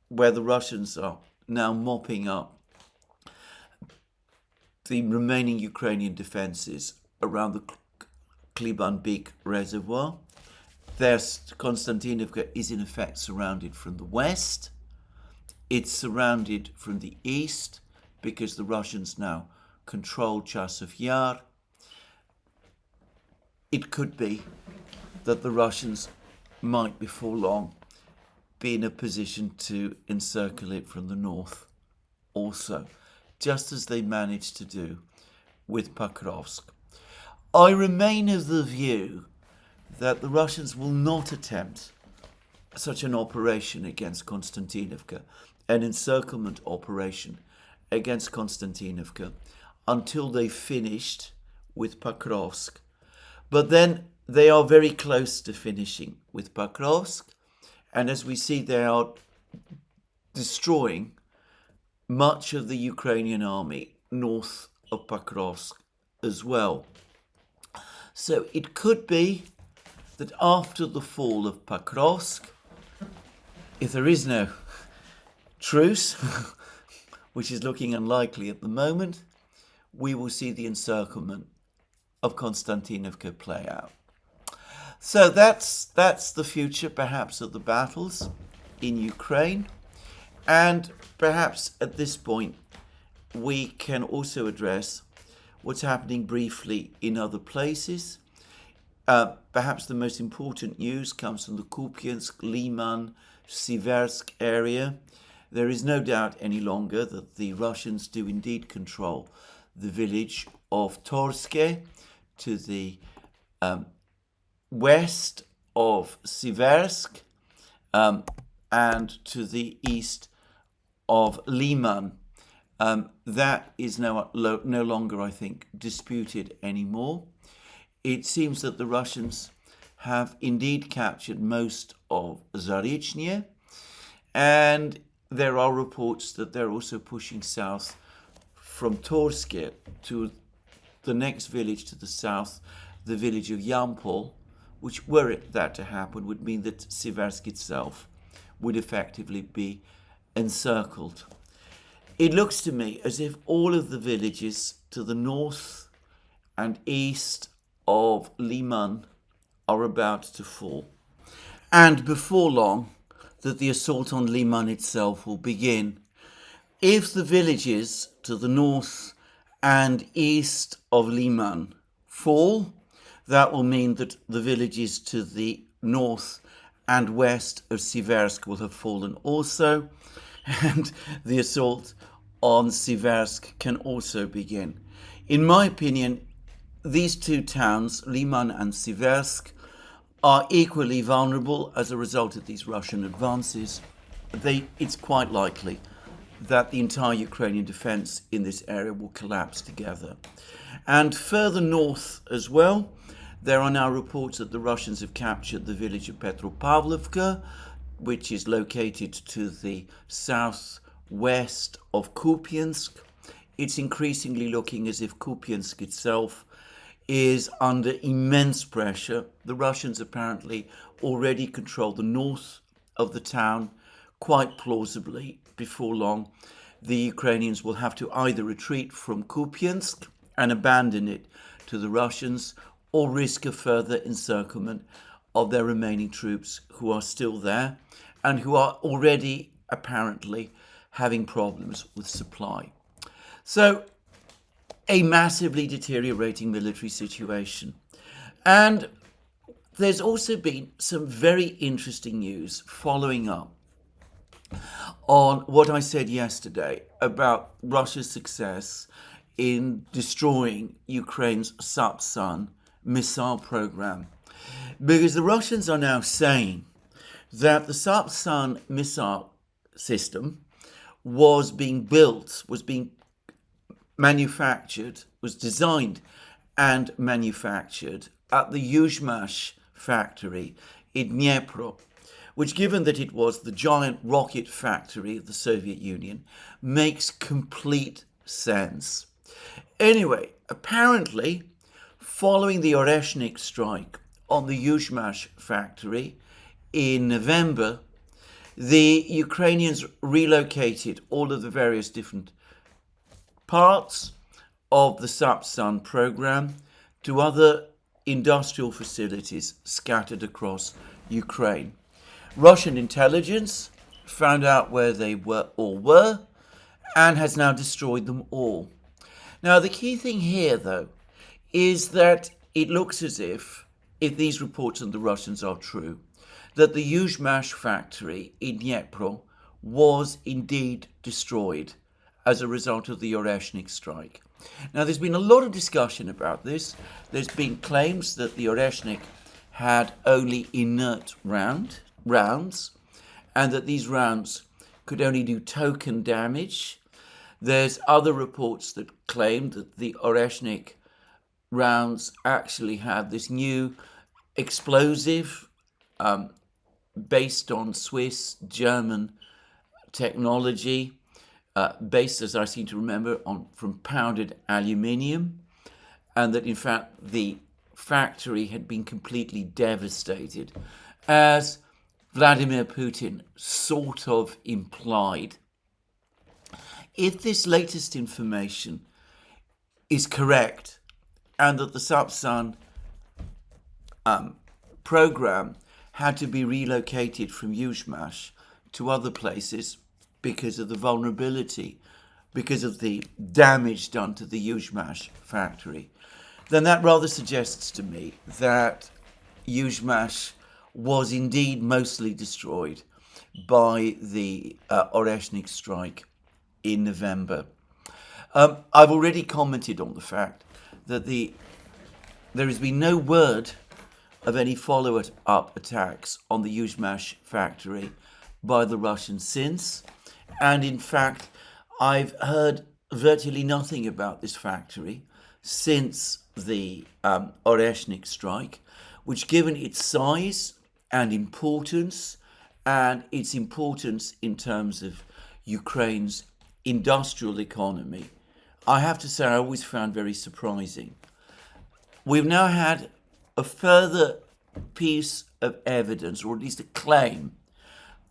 where the Russians are now mopping up the remaining Ukrainian defences around the Kliban-Bik reservoir. Konstantinovka is in effect surrounded from the west. It's surrounded from the east because the Russians now control Chasiv Yar. It could be that the Russians might before long be in a position to encircle it from the north also, just as they managed to do with Pokrovsk. I remain of the view that the Russians will not attempt such an operation against Konstantinovka, an encirclement operation against Konstantinovka, until they finished with Pokrovsk. But then they are very close to finishing with Pokrovsk, and as we see, they are destroying much of the Ukrainian army north of Pokrovsk as well. So it could be that after the fall of Pokrovsk, if there is no truce, which is looking unlikely at the moment, we will see the encirclement of Konstantinovka play out. So that's the future, perhaps, of the battles in Ukraine. And perhaps at this point, we can also address what's happening briefly in other places. Perhaps the most important news comes from the Kupiansk, Liman, Siversk area. There is no doubt any longer that the Russians do indeed control the village of Torske to the west of Siversk and to the east of Liman. That is no longer, I think, disputed anymore. It seems that the Russians have indeed captured most of Zarychny, and there are reports that they're also pushing south from Torske to the next village to the south, the village of Yampol, which, were that to happen, would mean that Siversk itself would effectively be encircled. It looks to me as if all of the villages to the north and east of Liman are about to fall. And before long, that the assault on Liman itself will begin. If the villages to the north and east of Liman fall, that will mean that the villages to the north and west of Siversk will have fallen also, and the assault on Siversk can also begin. In my opinion, these two towns, Liman and Siversk, are equally vulnerable as a result of these Russian advances. It's quite likely that the entire Ukrainian defense in this area will collapse together. And further north as well, there are now reports that the Russians have captured the village of Petropavlovka, which is located to the southwest of Kupiansk. It's increasingly looking as if Kupiansk itself is under immense pressure. The Russians apparently already control the north of the town. Quite plausibly, before long, the Ukrainians will have to either retreat from Kupiansk and abandon it to the Russians, or risk a further encirclement of their remaining troops who are still there and who are already apparently having problems with supply. So, a massively deteriorating military situation. And there's also been some very interesting news following up on what I said yesterday about Russia's success in destroying Ukraine's Sapsan missile program. Because the Russians are now saying that the Sapsan missile system was being built, was being manufactured, was designed and manufactured at the Yuzhmash factory in Dnipro, which, given that it was the giant rocket factory of the Soviet Union, makes complete sense. Anyway, apparently, following the Oreshnik strike on the Yuzhmash factory in November, the Ukrainians relocated all of the various different parts of the Sapsan program to other industrial facilities scattered across Ukraine. Russian intelligence found out where they were and has now destroyed them all. Now, the key thing here, though, is that it looks as if these reports on the Russians are true, that the Yuzhmash factory in Dnipro was indeed destroyed as a result of the Oreshnik strike. Now, there's been a lot of discussion about this. There's been claims that the Oreshnik had only inert rounds, and that these rounds could only do token damage. There's other reports that claim that the Oreshnik rounds actually had this new explosive based on Swiss, German technology, based, as I seem to remember, from pounded aluminium, and that in fact the factory had been completely devastated, as Vladimir Putin sort of implied. If this latest information is correct, and that the Sapsan program had to be relocated from Yuzhmash to other places because of the vulnerability, because of the damage done to the Yuzhmash factory, then that rather suggests to me that Yuzhmash was indeed mostly destroyed by the Oreshnik strike in November. I've already commented on the fact that there has been no word of any follow-up attacks on the Yuzhmash factory by the Russians since. And in fact, I've heard virtually nothing about this factory since the Oreshnik strike, which, given its size and its importance in terms of Ukraine's industrial economy, I have to say I always found very surprising. We've now had a further piece of evidence, or at least a claim,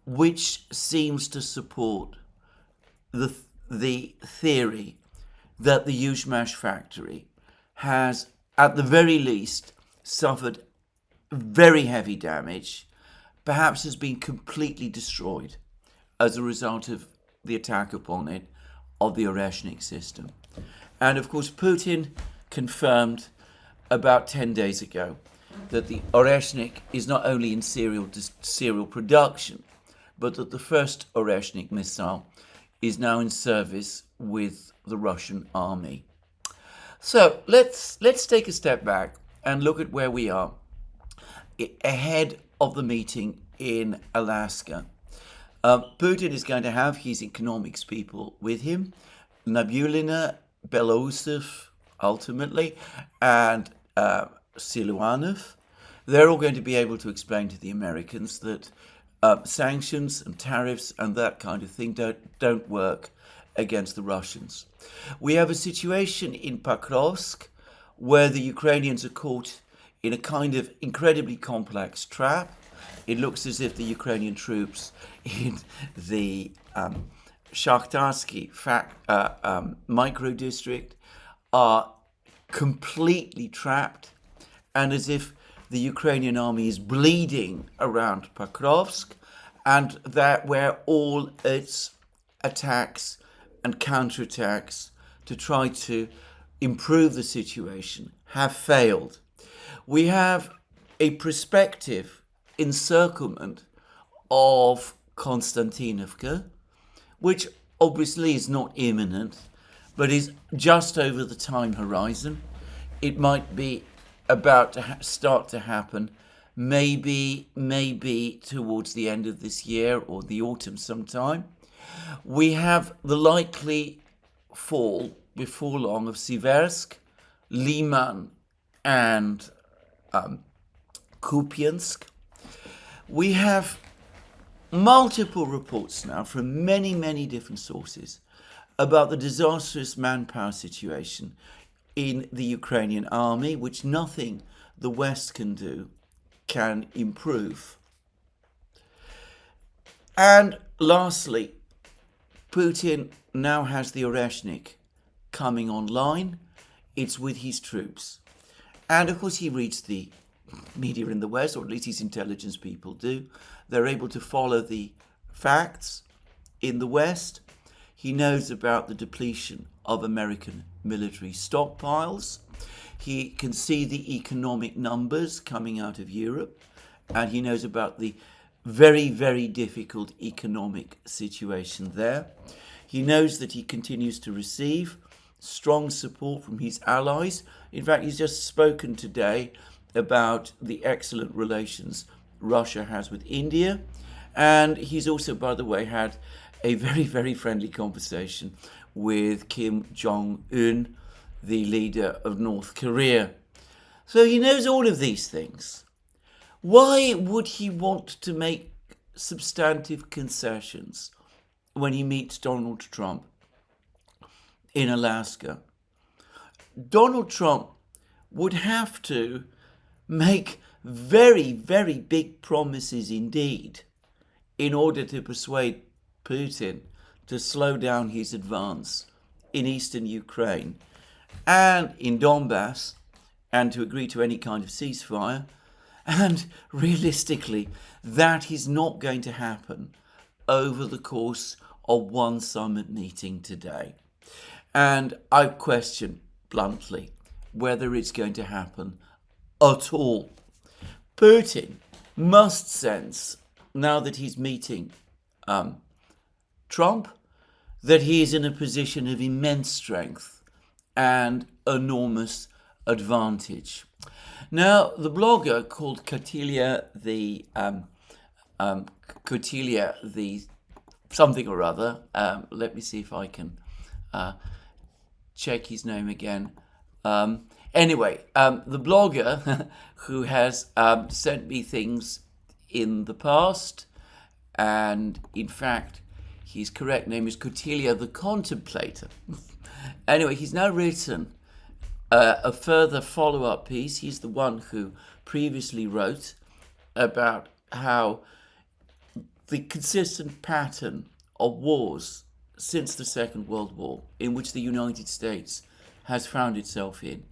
which seems to support the theory that the Yuzhmash factory has, at the very least, suffered very heavy damage, perhaps has been completely destroyed as a result of the attack upon it of the Oreshnik system. And of course, Putin confirmed about 10 days ago that the Oreshnik is not only in serial production, but that the first Oreshnik missile is now in service with the Russian army. So let's take a step back and look at where we are ahead of the meeting in Alaska. Putin is going to have his economics people with him, Nabulina, Belousov, ultimately, and Siluanov. They're all going to be able to explain to the Americans that sanctions and tariffs and that kind of thing don't work against the Russians. We have a situation in Pokrovsk where the Ukrainians are caught in a kind of incredibly complex trap. It looks as if the Ukrainian troops in the Shakhtarsky micro district are completely trapped, and as if the Ukrainian army is bleeding around Pokrovsk, and that where all its attacks and counterattacks to try to improve the situation have failed. We have a prospective encirclement of Konstantinovka, which obviously is not imminent, but is just over the time horizon. It might be about to start to happen, maybe towards the end of this year or the autumn sometime. We have the likely fall before long of Siversk, Liman, and Kupiansk. We have multiple reports now from many different sources about the disastrous manpower situation in the Ukrainian army, which nothing the West can do can improve. And lastly, Putin now has the Oreshnik coming online. It's with his troops. And of course he reads the media in the West, or at least his intelligence people do. They're able to follow the facts in the West. He knows about the depletion of American military stockpiles. He can see the economic numbers coming out of Europe, and he knows about the very difficult economic situation there. He knows that he continues to receive strong support from his allies. In fact, he's just spoken today about the excellent relations Russia has with India. And he's also, by the way, had a very friendly conversation with Kim Jong-un, the leader of North Korea. So he knows all of these things. Why would he want to make substantive concessions when he meets Donald Trump in Alaska? Donald Trump would have to make very big promises indeed in order to persuade Putin to slow down his advance in eastern Ukraine and in Donbass, and to agree to any kind of ceasefire. And realistically, that is not going to happen over the course of one summit meeting today. And I question bluntly whether it's going to happen at all. Putin must sense, now that he's meeting Trump, that he is in a position of immense strength and enormous advantage. Now, the blogger called Kotilia the something or other. Let me see if I can check his name again. Anyway, the blogger who has sent me things in the past, and in fact, his correct name is Kotilia the Contemplator. Anyway, he's now written a further follow-up piece. He's the one who previously wrote about how the consistent pattern of wars since the Second World War, in which the United States has found itself in.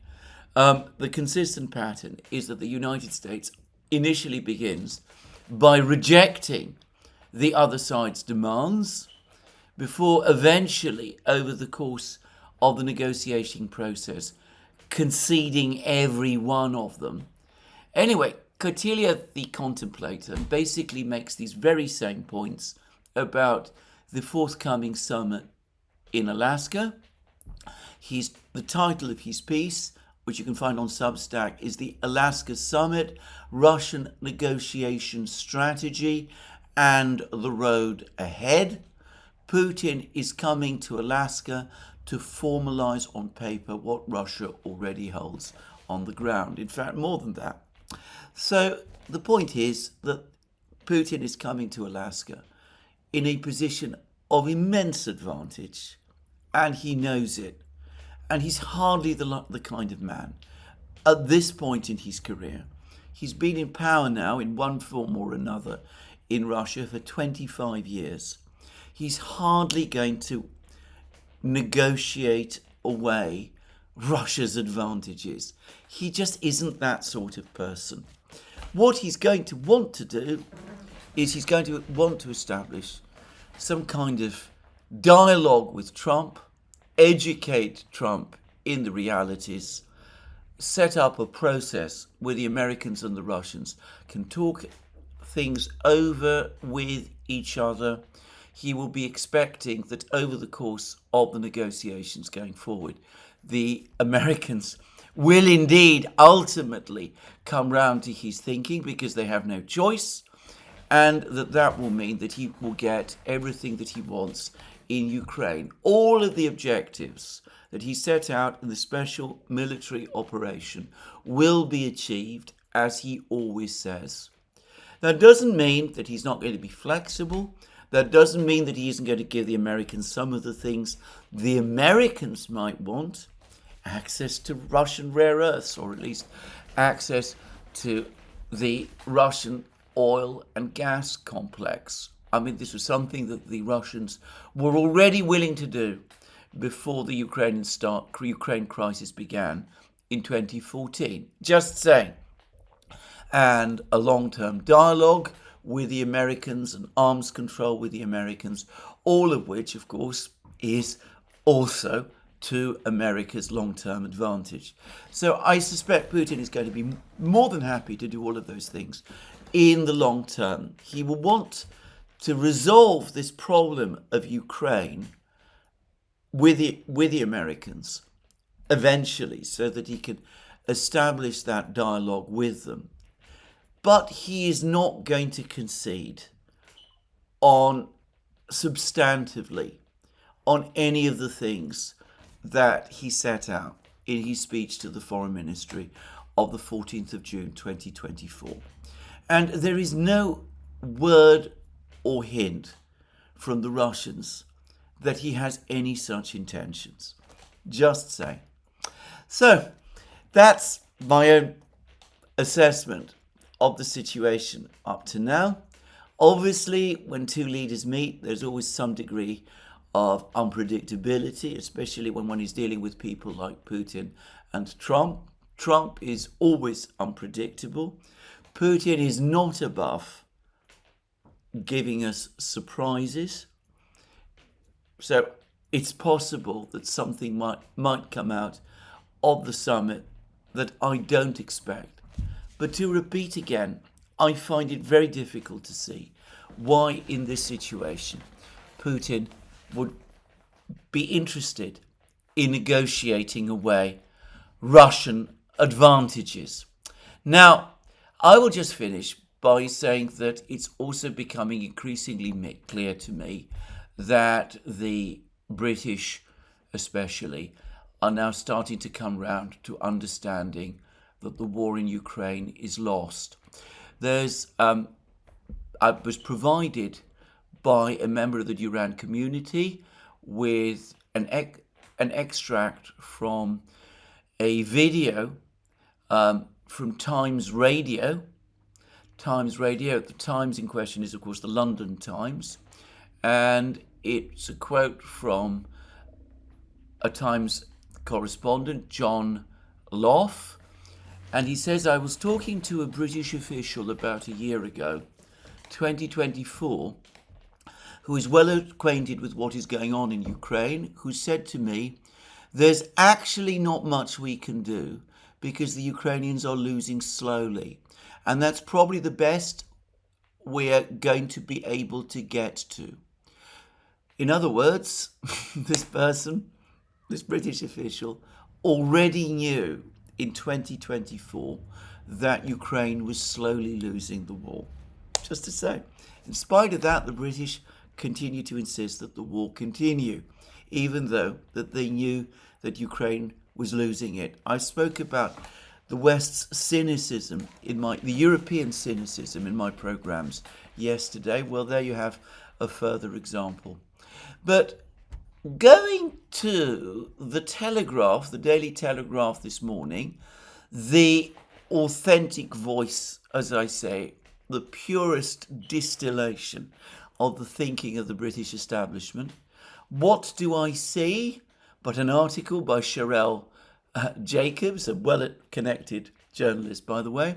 The consistent pattern is that the United States initially begins by rejecting the other side's demands before eventually, over the course of the negotiating process, conceding every one of them. Anyway, Kotilia, the contemplator, basically makes these very same points about the forthcoming summit in Alaska. The title of his piece, which you can find on Substack, is The Alaska Summit, Russian Negotiation Strategy and the Road Ahead. Putin is coming to Alaska to formalize on paper what Russia already holds on the ground. In fact, more than that. So the point is that Putin is coming to Alaska in a position of immense advantage, and he knows it. And he's hardly the kind of man at this point in his career. He's been in power now in one form or another in Russia for 25 years. He's hardly going to negotiate away Russia's advantages. He just isn't that sort of person. What he's going to want to do is he's going to want to establish some kind of dialogue with Trump, educate Trump in the realities, set up a process where the Americans and the Russians can talk things over with each other. He will be expecting that over the course of the negotiations going forward, the Americans will indeed ultimately come round to his thinking because they have no choice, and that will mean that he will get everything that he wants in Ukraine. All of the objectives that he set out in the special military operation will be achieved, as he always says. That doesn't mean that he's not going to be flexible. That doesn't mean that he isn't going to give the Americans some of the things the Americans might want. Access to Russian rare earths, or at least access to the Russian oil and gas complex. I mean, this was something that the Russians were already willing to do before the Ukraine crisis began in 2014. Just saying. And a long-term dialogue with the Americans and arms control with the Americans, all of which, of course, is also to America's long-term advantage. So I suspect Putin is going to be more than happy to do all of those things in the long term. He will want to resolve this problem of Ukraine with the Americans eventually, so that he can establish that dialogue with them. But he is not going to concede substantively on any of the things that he set out in his speech to the Foreign Ministry of the 14th of June 2024. And there is no word or hint from the Russians that he has any such intentions. Just say. So that's my own assessment of the situation up to now. Obviously, when two leaders meet, there's always some degree of unpredictability, especially when one is dealing with people like Putin and Trump. Trump is always unpredictable. Putin is not above giving us surprises. So it's possible that something might come out of the summit that I don't expect. But to repeat again, I find it very difficult to see why in this situation Putin would be interested in negotiating away Russian advantages. Now, I will just finish by saying that it's also becoming increasingly clear to me that the British especially are now starting to come round to understanding that the war in Ukraine is lost. I was provided by a member of the Duran community with an extract from a video from Times Radio. Times Radio, the Times in question is, of course, the London Times. And It's a quote from a Times correspondent, John Loff, and he says, "I was talking to a British official about a year ago, 2024, who is well acquainted with what is going on in Ukraine, who said to me, there's actually not much we can do because the Ukrainians are losing slowly. And that's probably the best we're going to be able to get to." In other words, this British official, already knew in 2024 that Ukraine was slowly losing the war. Just to say, in spite of that, the British continue to insist that the war continue, even though that they knew that Ukraine was losing it. I spoke about the West's cynicism the European cynicism in my programs yesterday. Well, there you have a further example. But going to the Telegraph, the Daily Telegraph this morning, the authentic voice, as I say, the purest distillation of the thinking of the British establishment. What do I see but an article by Sherelle Jacobs, a well-connected journalist, by the way.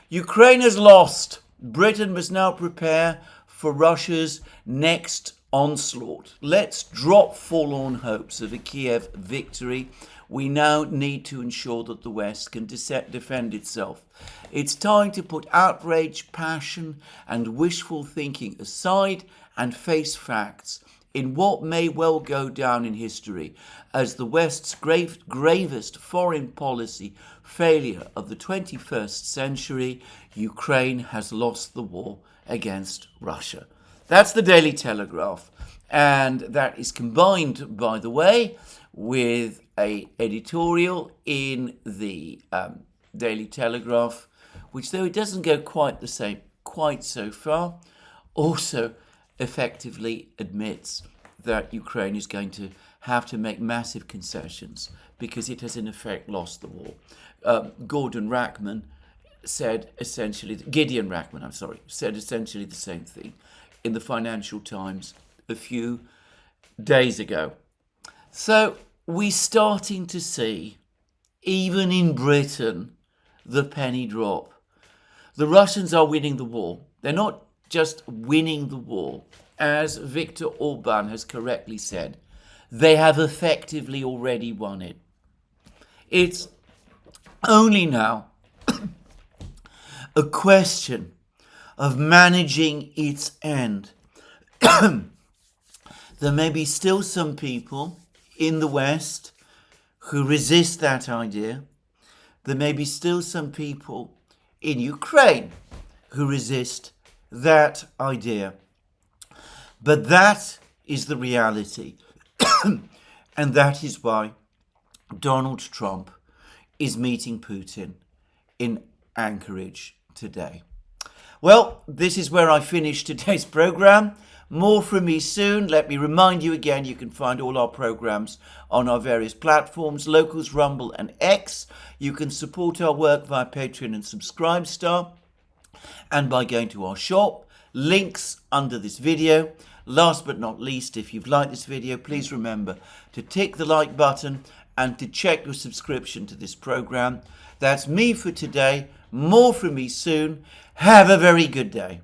Ukraine has lost. Britain must now prepare for Russia's next onslaught. Let's drop forlorn hopes of a Kiev victory. We now need to ensure that the West can defend itself. It's time to put outrage, passion, and wishful thinking aside and face facts in what may well go down in history as the West's gravest foreign policy failure of the 21st century. Ukraine has lost the war against Russia. That's the Daily Telegraph, and that is combined, by the way, with an editorial in the Daily Telegraph, which, though it doesn't go quite so far, also effectively admits that Ukraine is going to have to make massive concessions because it has in effect lost the war. Gideon Rachman said essentially the same thing in the Financial Times a few days ago. So we're starting to see, even in Britain, the penny drop. The Russians are winning the war. They're not just winning the war. As Viktor Orban has correctly said, they have effectively already won it. It's only now a question of managing its end. There may be still some people in the West who resist that idea. There may be still some people in Ukraine who resist that idea. But that is the reality. And that is why Donald Trump is meeting Putin in Anchorage today. Well, this is where I finish today's program. More from me soon. Let me remind you again, you can find all our programs on our various platforms, Locals, Rumble and X. You can support our work via Patreon and Subscribestar and by going to our shop. Links under this video. Last but not least, if you've liked this video, please remember to tick the like button and to check your subscription to this program. That's me for today. More from me soon. Have a very good day.